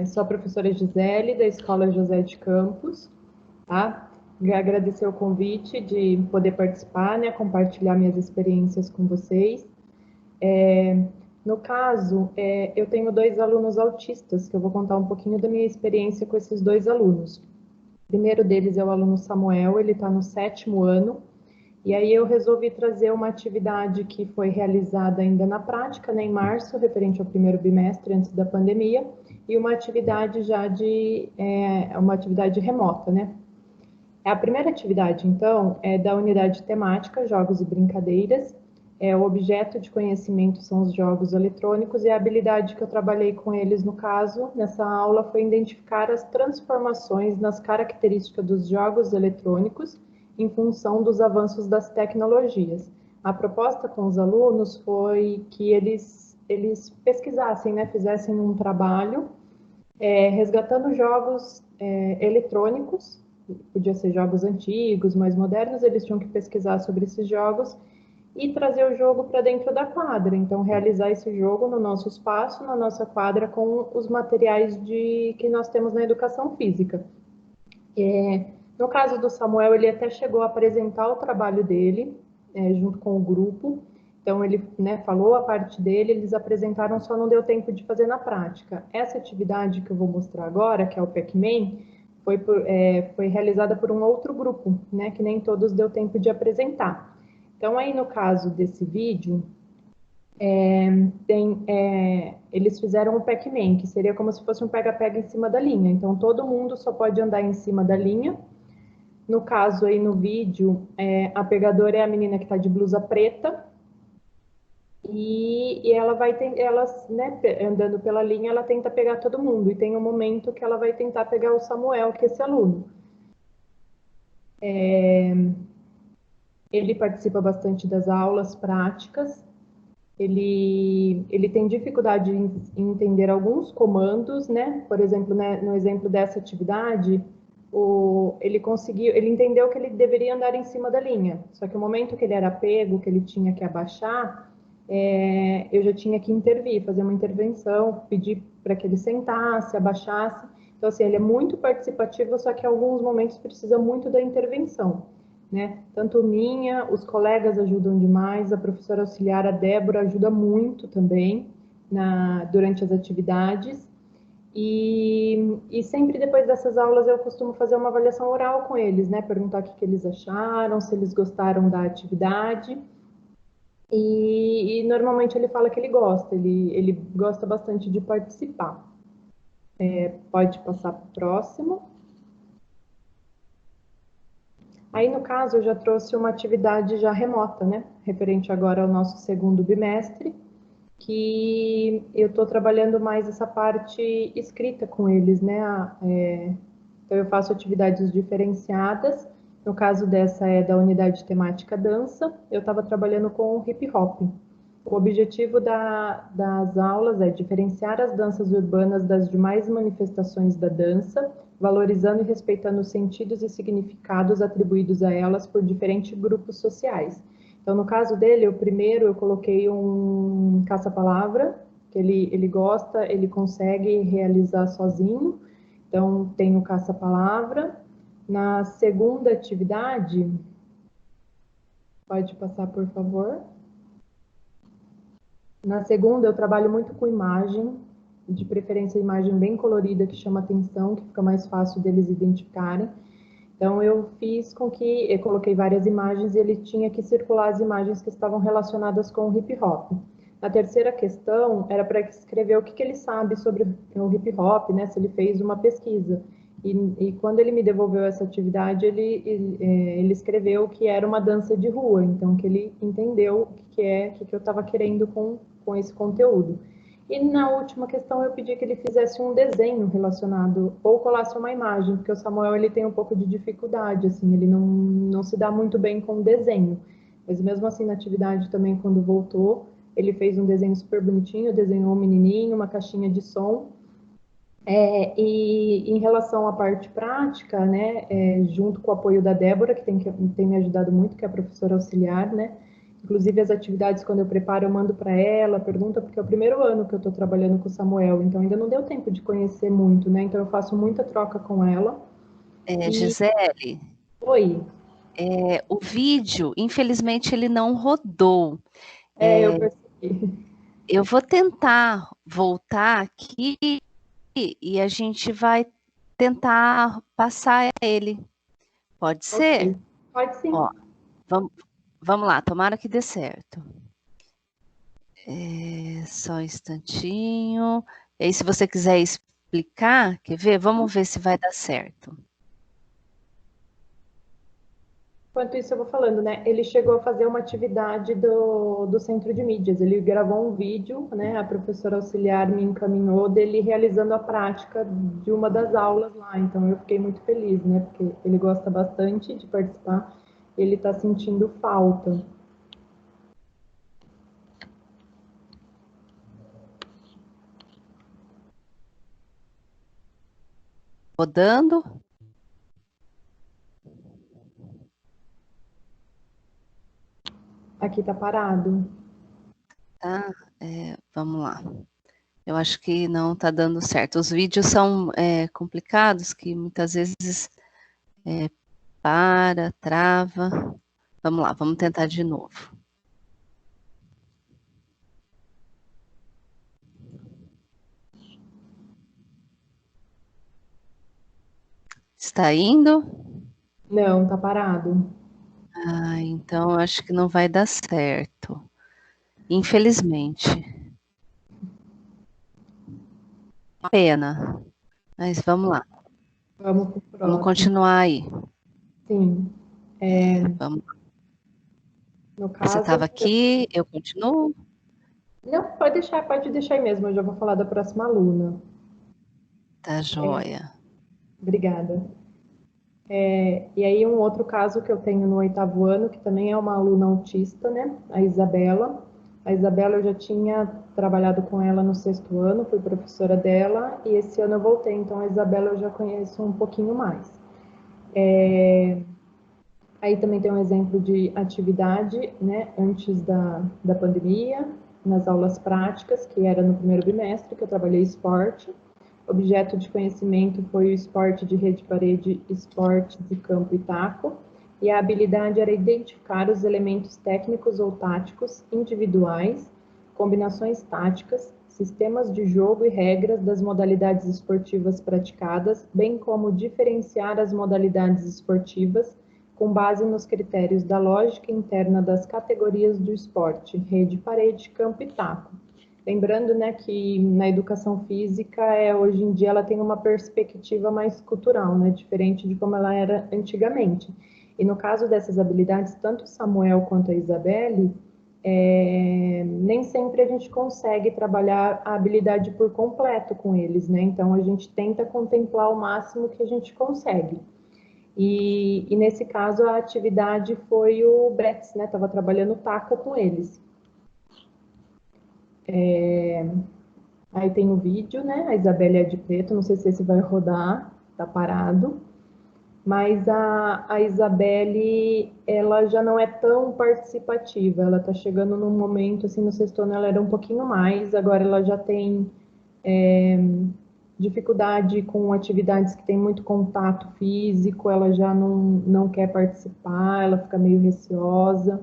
Sou a professora Gisele, da Escola José de Campos, tá? Agradecer o convite de poder participar, né, compartilhar minhas experiências com vocês. No caso, eu tenho 2 alunos autistas, que eu vou contar um pouquinho da minha experiência com esses 2 alunos. O primeiro deles é o aluno Samuel, ele está no 7º ano, e aí eu resolvi trazer uma atividade que foi realizada ainda na prática, né, em março, referente ao primeiro bimestre antes da pandemia, e uma atividade já uma atividade remota, né? A primeira atividade, então, é da unidade temática, jogos e brincadeiras. O objeto de conhecimento são os jogos eletrônicos e a habilidade que eu trabalhei com eles, no caso, nessa aula, foi identificar as transformações nas características dos jogos eletrônicos em função dos avanços das tecnologias. A proposta com os alunos foi que eles pesquisassem, né, fizessem um trabalho resgatando jogos eletrônicos, podia ser jogos antigos, mais modernos, eles tinham que pesquisar sobre esses jogos e trazer o jogo para dentro da quadra. Então, realizar esse jogo no nosso espaço, na nossa quadra, com os materiais que nós temos na educação física. No caso do Samuel, ele até chegou a apresentar o trabalho dele, junto com o grupo. Então, ele, né, falou a parte dele, eles apresentaram, só não deu tempo de fazer na prática. Essa atividade que eu vou mostrar agora, que é o Pac-Man, foi realizada por um outro grupo, né, que nem todos deu tempo de apresentar. Então, aí no caso desse vídeo, eles fizeram o Pac-Man, que seria como se fosse um pega-pega em cima da linha. Então, todo mundo só pode andar em cima da linha. No caso aí no vídeo, a pegadora é a menina que está de blusa preta. E ela vai, né, andando pela linha, ela tenta pegar todo mundo. E tem um momento que ela vai tentar pegar o Samuel, que é esse aluno. Ele participa bastante das aulas práticas. Ele tem dificuldade em entender alguns comandos, né? Por exemplo, né, no exemplo dessa atividade, ele entendeu que ele deveria andar em cima da linha. Só que o momento que ele era pego, que ele tinha que abaixar, eu já tinha que intervir, fazer uma intervenção, pedir para que ele sentasse, abaixasse. Então, assim, ele é muito participativo, só que em alguns momentos precisa muito da intervenção, né? Tanto minha, os colegas ajudam demais, a professora auxiliar, a Débora, ajuda muito também durante as atividades. E sempre depois dessas aulas eu costumo fazer uma avaliação oral com eles, né? Perguntar o que eles acharam, se eles gostaram da atividade. E normalmente ele fala que ele gosta bastante de participar. Pode passar para o próximo. Aí, no caso, eu já trouxe uma atividade já remota, né? Referente agora ao nosso segundo bimestre, que eu estou trabalhando mais essa parte escrita com eles, né? Então, eu faço atividades diferenciadas. No caso dessa é da unidade temática dança, eu estava trabalhando com hip hop. O objetivo das aulas é diferenciar as danças urbanas das demais manifestações da dança, valorizando e respeitando os sentidos e significados atribuídos a elas por diferentes grupos sociais. Então, no caso dele, o primeiro eu coloquei um caça-palavra, que ele gosta, ele consegue realizar sozinho. Então, tem o caça-palavra. Na segunda atividade, pode passar, por favor. Na segunda, eu trabalho muito com imagem, de preferência imagem bem colorida, que chama atenção, que fica mais fácil deles identificarem. Então, eu fiz com que, eu coloquei várias imagens e ele tinha que circular as imagens que estavam relacionadas com o hip hop. Na terceira questão, era para escrever o que ele sabe sobre o hip hop, né, se ele fez uma pesquisa. E quando ele me devolveu essa atividade, ele escreveu que era uma dança de rua, então que ele entendeu o que eu estava querendo com esse conteúdo. E na última questão eu pedi que ele fizesse um desenho relacionado, ou colasse uma imagem, porque o Samuel ele tem um pouco de dificuldade, assim, ele não se dá muito bem com desenho. Mas mesmo assim na atividade também, quando voltou, ele fez um desenho super bonitinho, desenhou um menininho, uma caixinha de som. E em relação à parte prática, né, junto com o apoio da Débora, que tem me ajudado muito, que é a professora auxiliar, né, inclusive as atividades, quando eu preparo, eu mando para ela, pergunta, porque é o primeiro ano que eu estou trabalhando com o Samuel, então ainda não deu tempo de conhecer muito, né, então eu faço muita troca com ela. Gisele, Oi. O vídeo, infelizmente, ele não rodou. Eu percebi. Eu vou tentar voltar aqui e a gente vai tentar passar ele. Pode ser? Okay. Pode sim. Ó, vamos lá, tomara que dê certo. Só um instantinho. E aí, se você quiser explicar, quer ver? Vamos ver se vai dar certo. Enquanto isso, eu vou falando, né? Ele chegou a fazer uma atividade do Centro de Mídias. Ele gravou um vídeo, né? A professora auxiliar me encaminhou dele realizando a prática de uma das aulas lá. Então, eu fiquei muito feliz, né? Porque ele gosta bastante de participar. Ele está sentindo falta. Rodando. Aqui tá parado. Tá? Vamos lá. Eu acho que não está dando certo. Os vídeos são complicados, que muitas vezes trava. Vamos lá, vamos tentar de novo. Está indo? Não, tá parado. Então acho que não vai dar certo. Infelizmente. Pena. Mas vamos lá. Vamos pro próximo. Vamos continuar aí. Sim. Vamos. No caso, Você estava aqui, eu continuo? Não, pode deixar aí mesmo, eu já vou falar da próxima aluna. Tá joia. Obrigada. E aí um outro caso que eu tenho no 8º ano, que também é uma aluna autista, né? A Isabela. A Isabela eu já tinha trabalhado com ela no 6º ano, fui professora dela, e esse ano eu voltei, então a Isabela eu já conheço um pouquinho mais. Aí também tem um exemplo de atividade, né, antes da pandemia, nas aulas práticas, que era no primeiro bimestre, que eu trabalhei esporte. Objeto de conhecimento foi o esporte de rede-parede, esporte de campo e taco. E a habilidade era identificar os elementos técnicos ou táticos individuais, combinações táticas, sistemas de jogo e regras das modalidades esportivas praticadas, bem como diferenciar as modalidades esportivas com base nos critérios da lógica interna das categorias do esporte, rede, parede, campo e taco. Lembrando, né, que na educação física, hoje em dia, ela tem uma perspectiva mais cultural, né, diferente de como ela era antigamente. E no caso dessas habilidades, tanto o Samuel quanto a Isabelle, nem sempre a gente consegue trabalhar a habilidade por completo com eles, né? Então, a gente tenta contemplar o máximo que a gente consegue. E nesse caso, a atividade foi o Bretz, né? Estava trabalhando taco com eles. Aí tem o vídeo, né? A Isabelle é de preto, não sei se esse vai rodar, tá parado. Mas a Isabelle, ela já não é tão participativa, ela tá chegando num momento, assim, no 6º ano ela era um pouquinho mais, agora ela já tem dificuldade com atividades que tem muito contato físico, ela já não quer participar, ela fica meio receosa.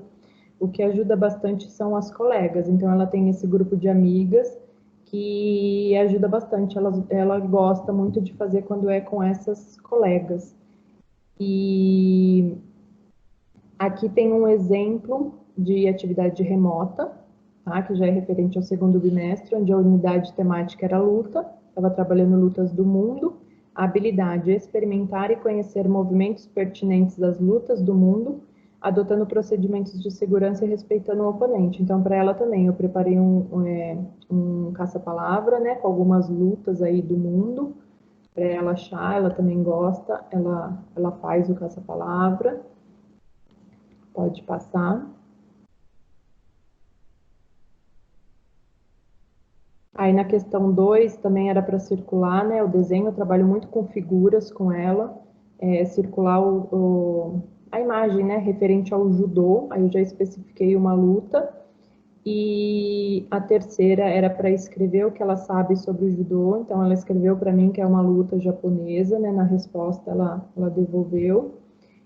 O que ajuda bastante são as colegas, então ela tem esse grupo de amigas que ajuda bastante, ela gosta muito de fazer quando é com essas colegas. E aqui tem um exemplo de atividade remota, tá? Que já é referente ao 2º bimestre, onde a unidade temática era luta, estava trabalhando lutas do mundo, a habilidade experimentar e conhecer movimentos pertinentes das lutas do mundo, adotando procedimentos de segurança e respeitando o oponente. Então, para ela também, eu preparei um caça-palavra, né, com algumas lutas aí do mundo, para ela achar, ela também gosta, ela faz o caça-palavra. Pode passar. Aí na questão 2 também era para circular, né? O desenho, eu trabalho muito com figuras com ela, circular a imagem, né? Referente ao judô, aí eu já especifiquei uma luta. E a terceira era para escrever o que ela sabe sobre o judô, então ela escreveu para mim que é uma luta japonesa, né? Na resposta ela devolveu.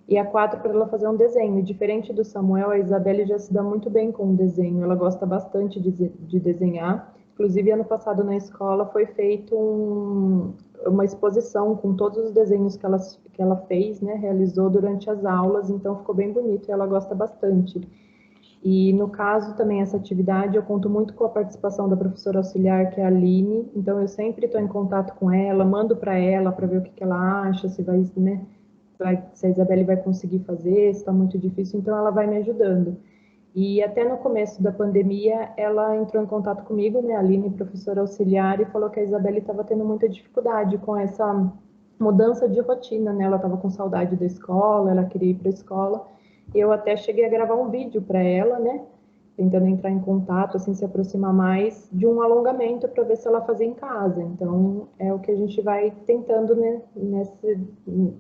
E a 4 para ela fazer um desenho. E diferente do Samuel, a Isabelle já se dá muito bem com o desenho. Ela gosta bastante de desenhar. Inclusive, ano passado na escola foi feito uma exposição com todos os desenhos que ela fez, né? Realizou durante as aulas. Então, ficou bem bonito e ela gosta bastante. E no caso também, essa atividade, eu conto muito com a participação da professora auxiliar, que é a Aline. Então, eu sempre estou em contato com ela, mando para ela para ver o que ela acha, se vai, né? Se a Isabelle vai conseguir fazer, se está muito difícil, então ela vai me ajudando. E até no começo da pandemia, ela entrou em contato comigo, né, a Aline, professora auxiliar, e falou que a Isabelle estava tendo muita dificuldade com essa mudança de rotina, né, ela estava com saudade da escola, ela queria ir para a escola, e eu até cheguei a gravar um vídeo para ela, né, tentando entrar em contato, assim, se aproximar mais de um alongamento para ver se ela fazia em casa. Então, é o que a gente vai tentando, né,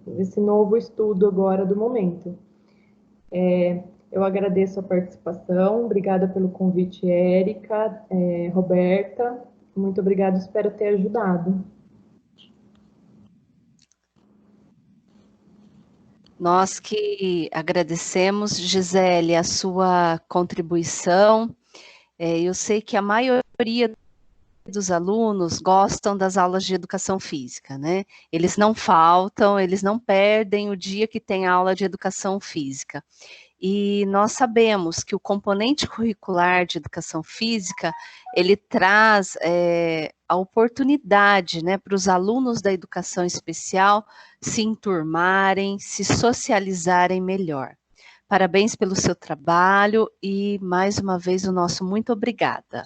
nesse novo estudo agora do momento. Eu agradeço a participação, obrigada pelo convite, Érica, Roberta, muito obrigada, espero ter ajudado. Nós que agradecemos, Gisele, a sua contribuição. Eu sei que a maioria dos alunos gostam das aulas de educação física, né? Eles não faltam, eles não perdem o dia que tem aula de educação física. E nós sabemos que o componente curricular de educação física, ele traz a oportunidade, né, para os alunos da educação especial se enturmarem, se socializarem melhor. Parabéns pelo seu trabalho e, mais uma vez, o nosso muito obrigada.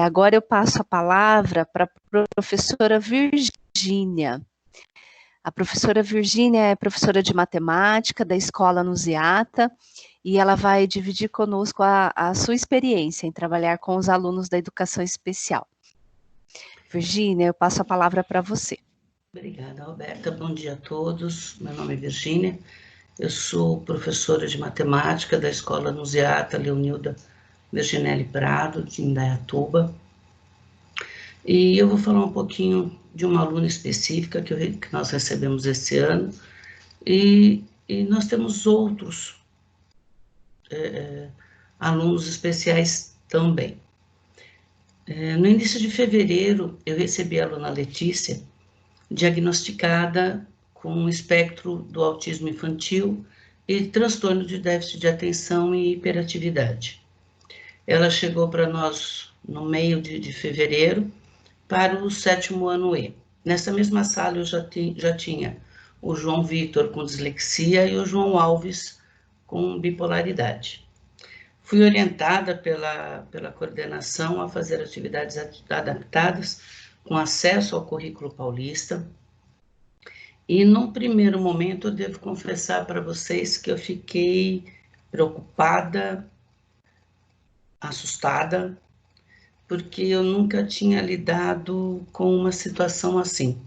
Agora eu passo a palavra para a professora Virgínia. A professora Virgínia é professora de matemática da Escola Nusseata e ela vai dividir conosco a sua experiência em trabalhar com os alunos da educação especial. Virgínia, eu passo a palavra para você. Obrigada, Roberta. Bom dia a todos. Meu nome é Virgínia. Eu sou professora de matemática da Escola Nusseata Leonilda Virginelli Prado, de Indaiatuba. E eu vou falar um pouquinho de uma aluna específica que nós recebemos esse ano. E nós temos outros alunos especiais também. No início de fevereiro, eu recebi a aluna Letícia, diagnosticada com um espectro do autismo infantil e transtorno de déficit de atenção e hiperatividade. Ela chegou para nós no meio de fevereiro para o 7º ano E. Nessa mesma sala eu já tinha o João Vitor com dislexia e o João Alves com bipolaridade. Fui orientada pela coordenação a fazer atividades adaptadas com acesso ao currículo paulista. E num primeiro momento eu devo confessar para vocês que eu fiquei preocupada, assustada, porque eu nunca tinha lidado com uma situação assim.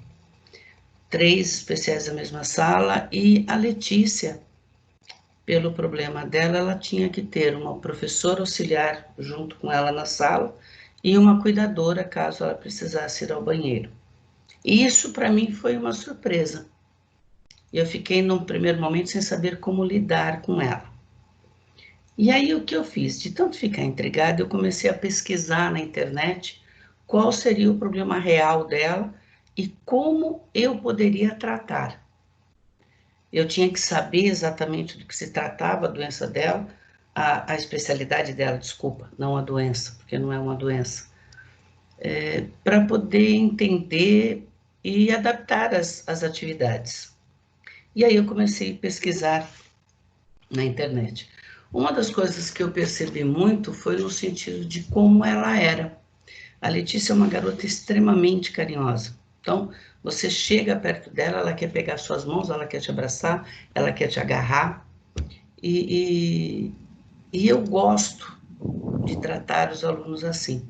3 especiais na mesma sala e a Letícia, pelo problema dela, ela tinha que ter uma professora auxiliar junto com ela na sala e uma cuidadora caso ela precisasse ir ao banheiro. E isso para mim foi uma surpresa. Eu fiquei num primeiro momento sem saber como lidar com ela. E aí o que eu fiz? De tanto ficar intrigada, eu comecei a pesquisar na internet qual seria o problema real dela e como eu poderia tratar. Eu tinha que saber exatamente do que se tratava a doença dela, a especialidade dela, desculpa, não a doença, porque não é uma doença, para poder entender e adaptar as atividades. E aí eu comecei a pesquisar na internet. Uma das coisas que eu percebi muito foi no sentido de como ela era. A Letícia é uma garota extremamente carinhosa. Então, você chega perto dela, ela quer pegar suas mãos, ela quer te abraçar, ela quer te agarrar. E eu gosto de tratar os alunos assim.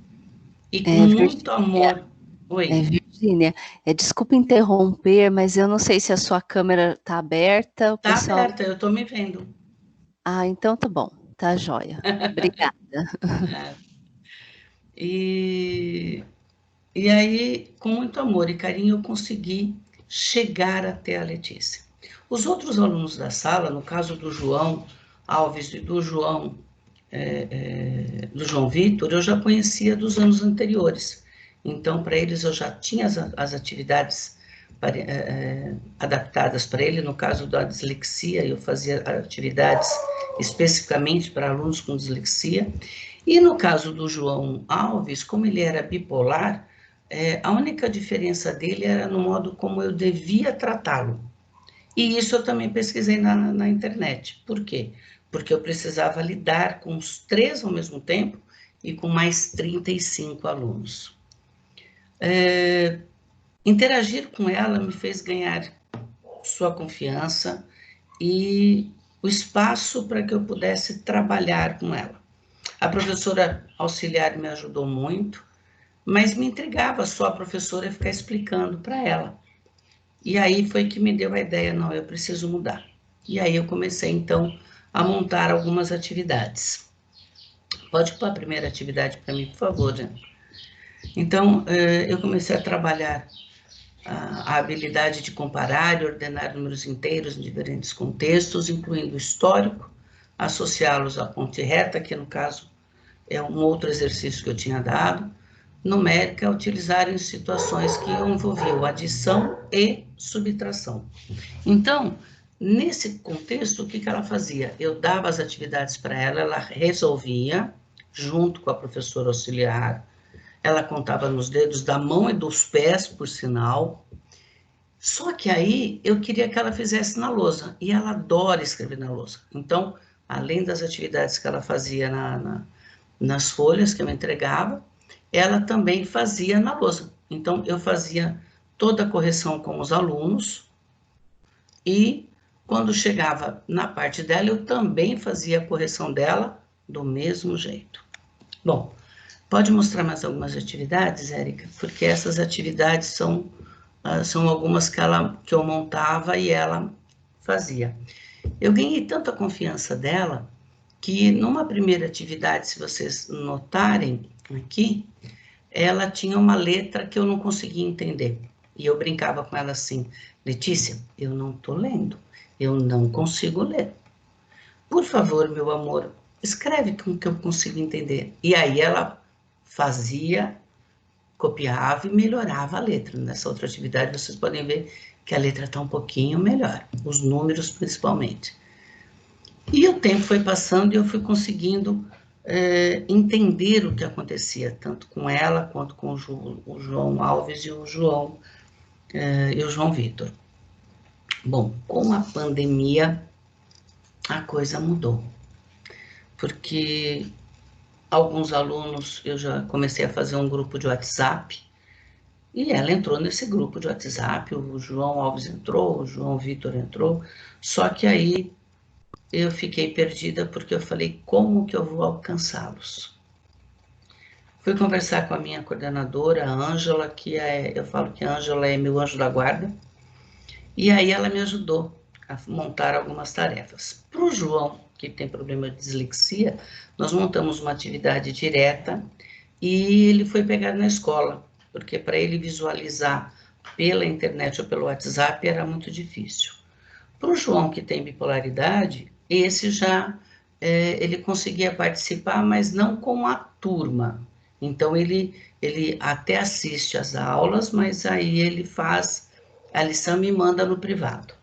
E com muito amor. Oi. Virgínia, desculpa interromper, mas eu não sei se a sua câmera está aberta. Está aberta, eu estou me vendo. Ah, então tá bom, tá joia. Obrigada. E aí, com muito amor e carinho, eu consegui chegar até a Letícia. Os outros alunos da sala, no caso do João Alves e do João Vitor, eu já conhecia dos anos anteriores. Então, para eles, eu já tinha as atividades adaptadas para ele. No caso da dislexia, eu fazia atividades especificamente para alunos com dislexia. E no caso do João Alves, como ele era bipolar, a única diferença dele era no modo como eu devia tratá-lo. E isso eu também pesquisei na internet. Por quê? Porque eu precisava lidar com os 3 ao mesmo tempo e com mais 35 alunos. Interagir com ela me fez ganhar sua confiança e o espaço para que eu pudesse trabalhar com ela. A professora auxiliar me ajudou muito, mas me intrigava só a professora ficar explicando para ela. E aí foi que me deu a ideia, não, eu preciso mudar. E aí eu comecei, então, a montar algumas atividades. Pode pôr a primeira atividade para mim, por favor, Jane. Então, eu comecei a trabalhar a habilidade de comparar e ordenar números inteiros em diferentes contextos, incluindo o histórico, associá-los à ponte reta, que no caso é um outro exercício que eu tinha dado, numérica, utilizar em situações que envolviam adição e subtração. Então, nesse contexto, o que ela fazia? Eu dava as atividades para ela, ela resolvia, junto com a professora auxiliar, ela contava nos dedos da mão e dos pés, por sinal. Só que aí eu queria que ela fizesse na lousa, e ela adora escrever na lousa. Então, além das atividades que ela fazia nas folhas que eu entregava, ela também fazia na lousa. Então, eu fazia toda a correção com os alunos e, quando chegava na parte dela, eu também fazia a correção dela do mesmo jeito. Bom, pode mostrar mais algumas atividades, Érica? Porque essas atividades são algumas que eu montava e ela fazia. Eu ganhei tanta confiança dela que numa primeira atividade, se vocês notarem aqui, ela tinha uma letra que eu não conseguia entender. E eu brincava com ela assim: Letícia, eu não estou lendo, eu não consigo ler. Por favor, meu amor, escreve com que eu consiga entender. E aí ela fazia, copiava e melhorava a letra. Nessa outra atividade, vocês podem ver que a letra está um pouquinho melhor, os números principalmente. E o tempo foi passando e eu fui conseguindo entender o que acontecia, tanto com ela quanto com o João Alves e o João Vitor. Bom, com a pandemia, a coisa mudou, porque alguns alunos, eu já comecei a fazer um grupo de WhatsApp, e ela entrou nesse grupo de WhatsApp, o João Alves entrou, o João Vitor entrou, só que aí eu fiquei perdida porque eu falei, como que eu vou alcançá-los? Fui conversar com a minha coordenadora, a Ângela, eu falo que a Ângela é meu anjo da guarda, e aí ela me ajudou a montar algumas tarefas. Para o João, que tem problema de dislexia, nós montamos uma atividade direta e ele foi pegar na escola, porque para ele visualizar pela internet ou pelo WhatsApp era muito difícil. Para o João, que tem bipolaridade, esse já ele conseguia participar, mas não com a turma. Então, ele até assiste às aulas, mas aí ele faz a lição e manda no privado.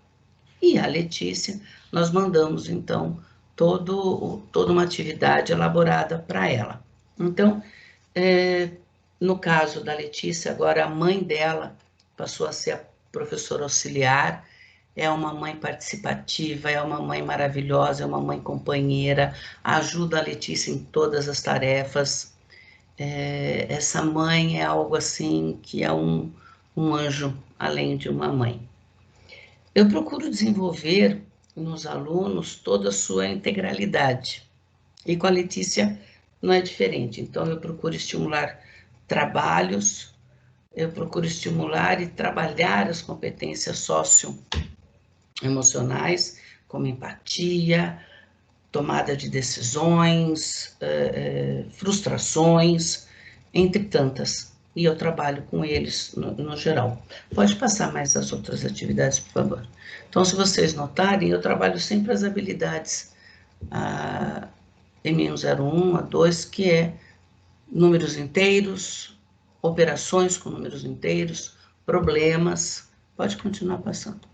E a Letícia, nós mandamos, então, toda uma atividade elaborada para ela. Então, no caso da Letícia, agora a mãe dela passou a ser a professora auxiliar, é uma mãe participativa, é uma mãe maravilhosa, é uma mãe companheira, ajuda a Letícia em todas as tarefas. Essa mãe é algo assim que é um anjo, além de uma mãe. Eu procuro desenvolver nos alunos toda a sua integralidade. E com a Letícia não é diferente. Então, eu procuro estimular trabalhos, eu procuro estimular e trabalhar as competências socioemocionais, como empatia, tomada de decisões, frustrações, entre tantas. E eu trabalho com eles no geral. Pode passar mais as outras atividades, por favor. Então, se vocês notarem, eu trabalho sempre as habilidades M101, A2, que é números inteiros, operações com números inteiros, problemas. Pode continuar passando.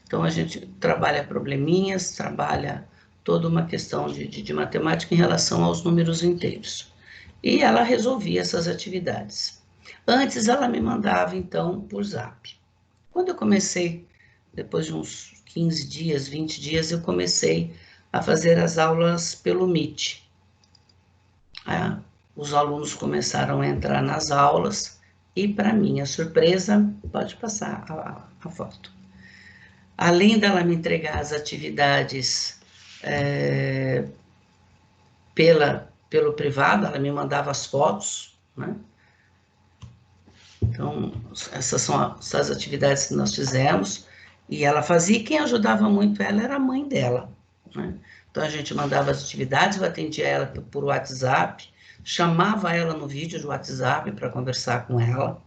Então, a gente trabalha probleminhas, trabalha toda uma questão de matemática em relação aos números inteiros. E ela resolvia essas atividades. Antes, ela me mandava, então, por Zap. Quando eu comecei, depois de uns 15 dias, 20 dias, eu comecei a fazer as aulas pelo Meet. Os alunos começaram a entrar nas aulas e, para minha surpresa, pode passar a foto. Além dela me entregar as atividades pelo privado, ela me mandava as fotos, né? Então, essas são as atividades que nós fizemos, e ela fazia, e quem ajudava muito ela era a mãe dela, né? Então, a gente mandava as atividades, eu atendia ela por WhatsApp, chamava ela no vídeo do WhatsApp para conversar com ela,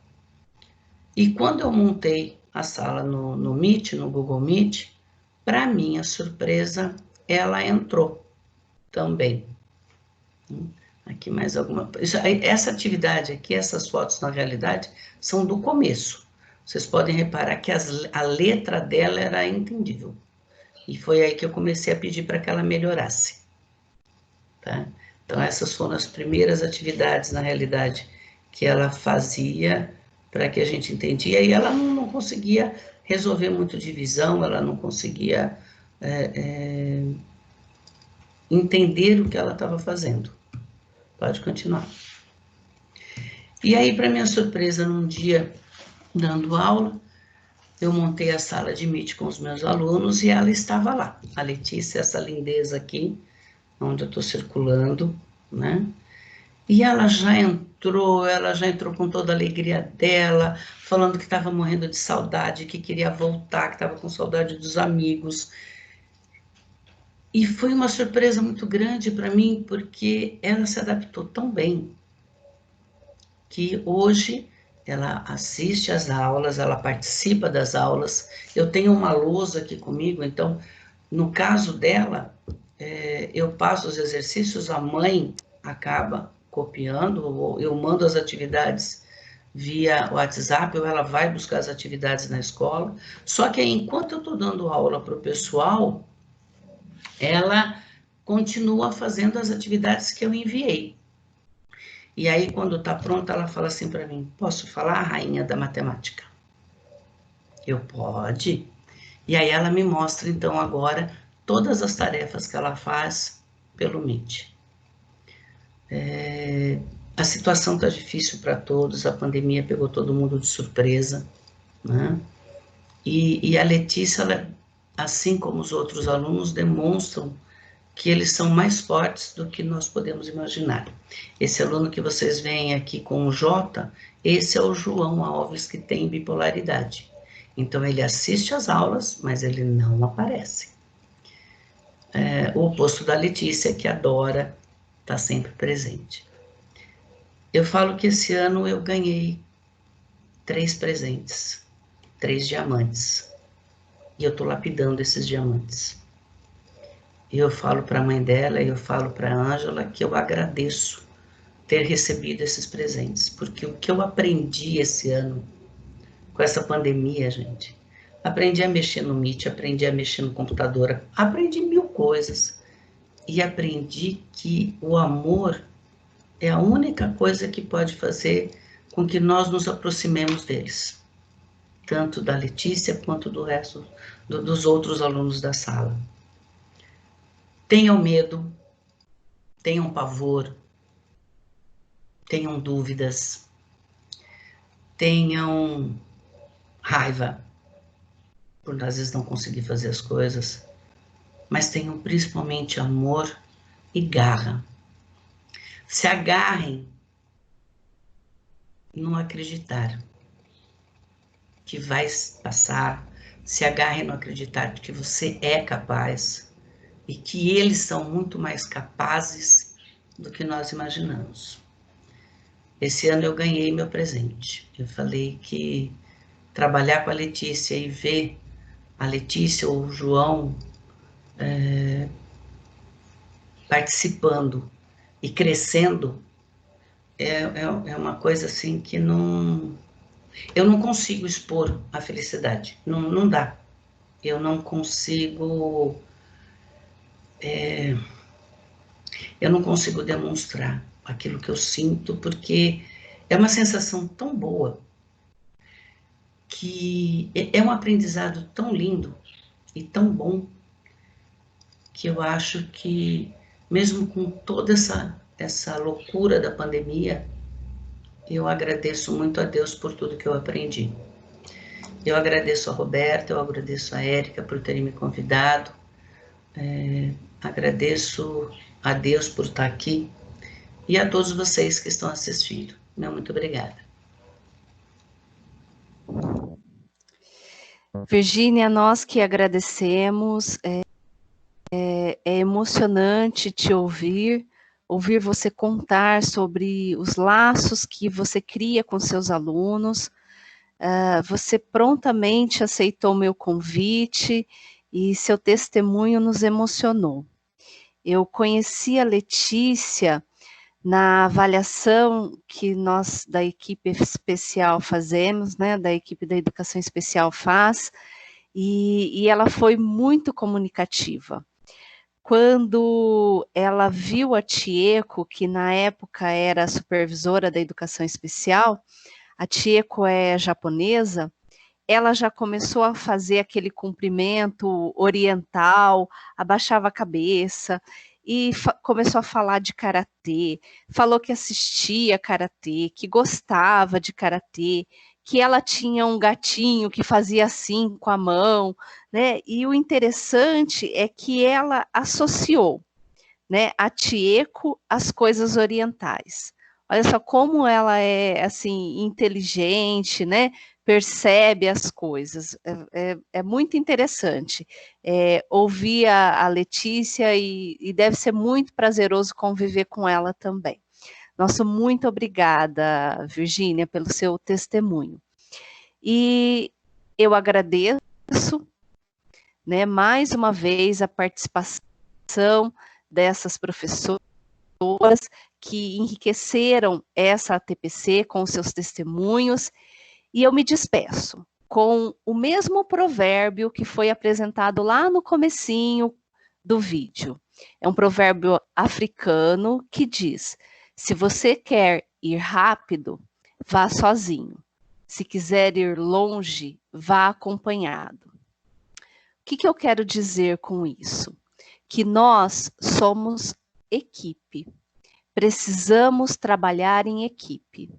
e quando eu montei a sala no Meet, no Google Meet, para minha surpresa, ela entrou também. Aqui mais alguma... Essa atividade aqui, essas fotos, na realidade, são do começo. Vocês podem reparar que a letra dela era entendível. E foi aí que eu comecei a pedir para que ela melhorasse. Tá? Então, essas foram as primeiras atividades, na realidade, que ela fazia para que a gente entendia. E ela não conseguia resolver muito divisão, ela não conseguia entender o que ela estava fazendo. Pode continuar. E aí, para minha surpresa, num dia, dando aula, eu montei a sala de Meet com os meus alunos e ela estava lá. A Letícia, essa lindeza aqui, onde eu estou circulando, né? E ela já entrou com toda a alegria dela, falando que estava morrendo de saudade, que queria voltar, que estava com saudade dos amigos. E foi uma surpresa muito grande para mim, porque ela se adaptou tão bem, que hoje ela assiste às aulas, ela participa das aulas. Eu tenho uma lousa aqui comigo, então, no caso dela, eu passo os exercícios, a mãe acaba copiando, eu mando as atividades via WhatsApp, ou ela vai buscar as atividades na escola. Só que aí, enquanto eu estou dando aula para o pessoal, ela continua fazendo as atividades que eu enviei. E aí, quando está pronta, ela fala assim para mim: posso falar, rainha da matemática? Eu, pode. E aí ela me mostra, então, agora, todas as tarefas que ela faz pelo Meet. A situação está difícil para todos, a pandemia pegou todo mundo de surpresa, né? E a Letícia, ela, assim como os outros alunos, demonstram que eles são mais fortes do que nós podemos imaginar. Esse aluno que vocês veem aqui com o J, esse é o João Alves, que tem bipolaridade. Então, ele assiste às aulas, mas ele não aparece. O oposto da Letícia, que adora estar sempre presente. Eu falo que esse ano eu ganhei 3 presentes, 3 diamantes. E eu estou lapidando esses diamantes. E eu falo para a mãe dela, e eu falo para a Ângela que eu agradeço ter recebido esses presentes, porque o que eu aprendi esse ano com essa pandemia, gente, aprendi a mexer no Meet, aprendi a mexer no computador, aprendi 1000 coisas, e aprendi que o amor é a única coisa que pode fazer com que nós nos aproximemos deles, tanto da Letícia quanto do resto dos outros alunos da sala. Tenham medo, tenham pavor, tenham dúvidas, tenham raiva por às vezes não conseguir fazer as coisas, mas tenham principalmente amor e garra. Se agarrem no acreditar que vai passar, se agarrem no acreditar que você é capaz e que eles são muito mais capazes do que nós imaginamos. Esse ano eu ganhei meu presente. Eu falei que trabalhar com a Letícia e ver a Letícia ou o João participando e crescendo é uma coisa assim que eu não consigo expor a felicidade, não dá. Eu não consigo demonstrar aquilo que eu sinto, porque é uma sensação tão boa, que é um aprendizado tão lindo e tão bom, que eu acho que, mesmo com toda essa loucura da pandemia, eu agradeço muito a Deus por tudo que eu aprendi. Eu agradeço a Roberta, eu agradeço a Érica por terem me convidado, agradeço a Deus por estar aqui e a todos vocês que estão assistindo. Muito obrigada. Virgínia, nós que agradecemos, é emocionante te ouvir você contar sobre os laços que você cria com seus alunos. Você prontamente aceitou meu convite e seu testemunho nos emocionou. Eu conheci a Letícia na avaliação que nós da equipe especial fazemos, né, da equipe da educação especial faz, e ela foi muito comunicativa. Quando ela viu a Tieco, que na época era a supervisora da educação especial, a Tieco é japonesa, ela já começou a fazer aquele cumprimento oriental, abaixava a cabeça, e começou a falar de karatê, falou que assistia karatê, que gostava de karatê, que ela tinha um gatinho que fazia assim com a mão, né? E o interessante é que ela associou, né, a Tieco às coisas orientais. Olha só como ela é assim inteligente, né? Percebe as coisas. É muito interessante ouvir a Letícia e deve ser muito prazeroso conviver com ela também. Nossa, muito obrigada, Virgínia, pelo seu testemunho. E eu agradeço, né, mais uma vez a participação dessas professoras que enriqueceram essa ATPC com seus testemunhos, e eu me despeço com o mesmo provérbio que foi apresentado lá no comecinho do vídeo. É um provérbio africano que diz: se você quer ir rápido, vá sozinho. Se quiser ir longe, vá acompanhado. O que eu quero dizer com isso? Que nós somos equipe. Precisamos trabalhar em equipe.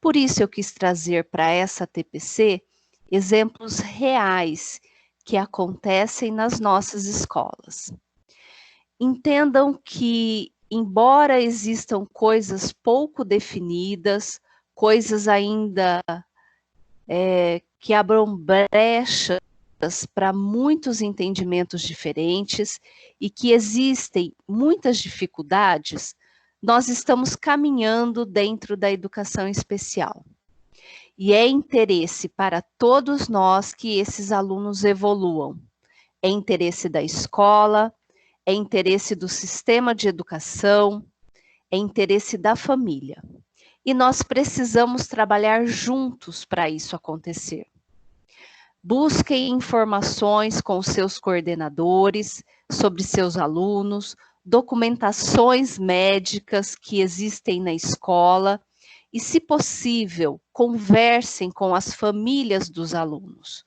Por isso eu quis trazer para essa TPC exemplos reais que acontecem nas nossas escolas. Entendam que, embora existam coisas pouco definidas, coisas ainda que abram brechas para muitos entendimentos diferentes e que existem muitas dificuldades, nós estamos caminhando dentro da educação especial. E é interesse para todos nós que esses alunos evoluam. É interesse da escola, é interesse do sistema de educação, é interesse da família. E nós precisamos trabalhar juntos para isso acontecer. Busquem informações com seus coordenadores sobre seus alunos, documentações médicas que existem na escola e, se possível, conversem com as famílias dos alunos.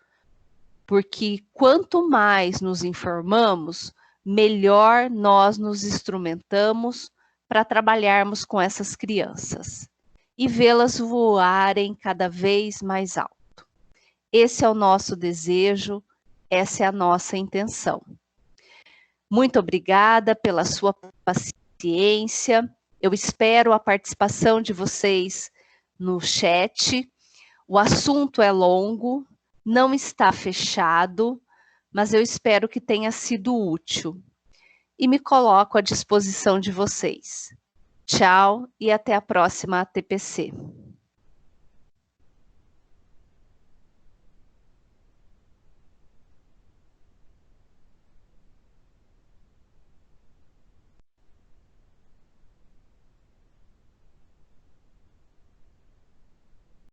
Porque quanto mais nos informamos, melhor nós nos instrumentamos para trabalharmos com essas crianças e vê-las voarem cada vez mais alto. Esse é o nosso desejo, essa é a nossa intenção. Muito obrigada pela sua paciência. Eu espero a participação de vocês no chat. O assunto é longo, não está fechado, mas eu espero que tenha sido útil. E me coloco à disposição de vocês. Tchau e até a próxima ATPC.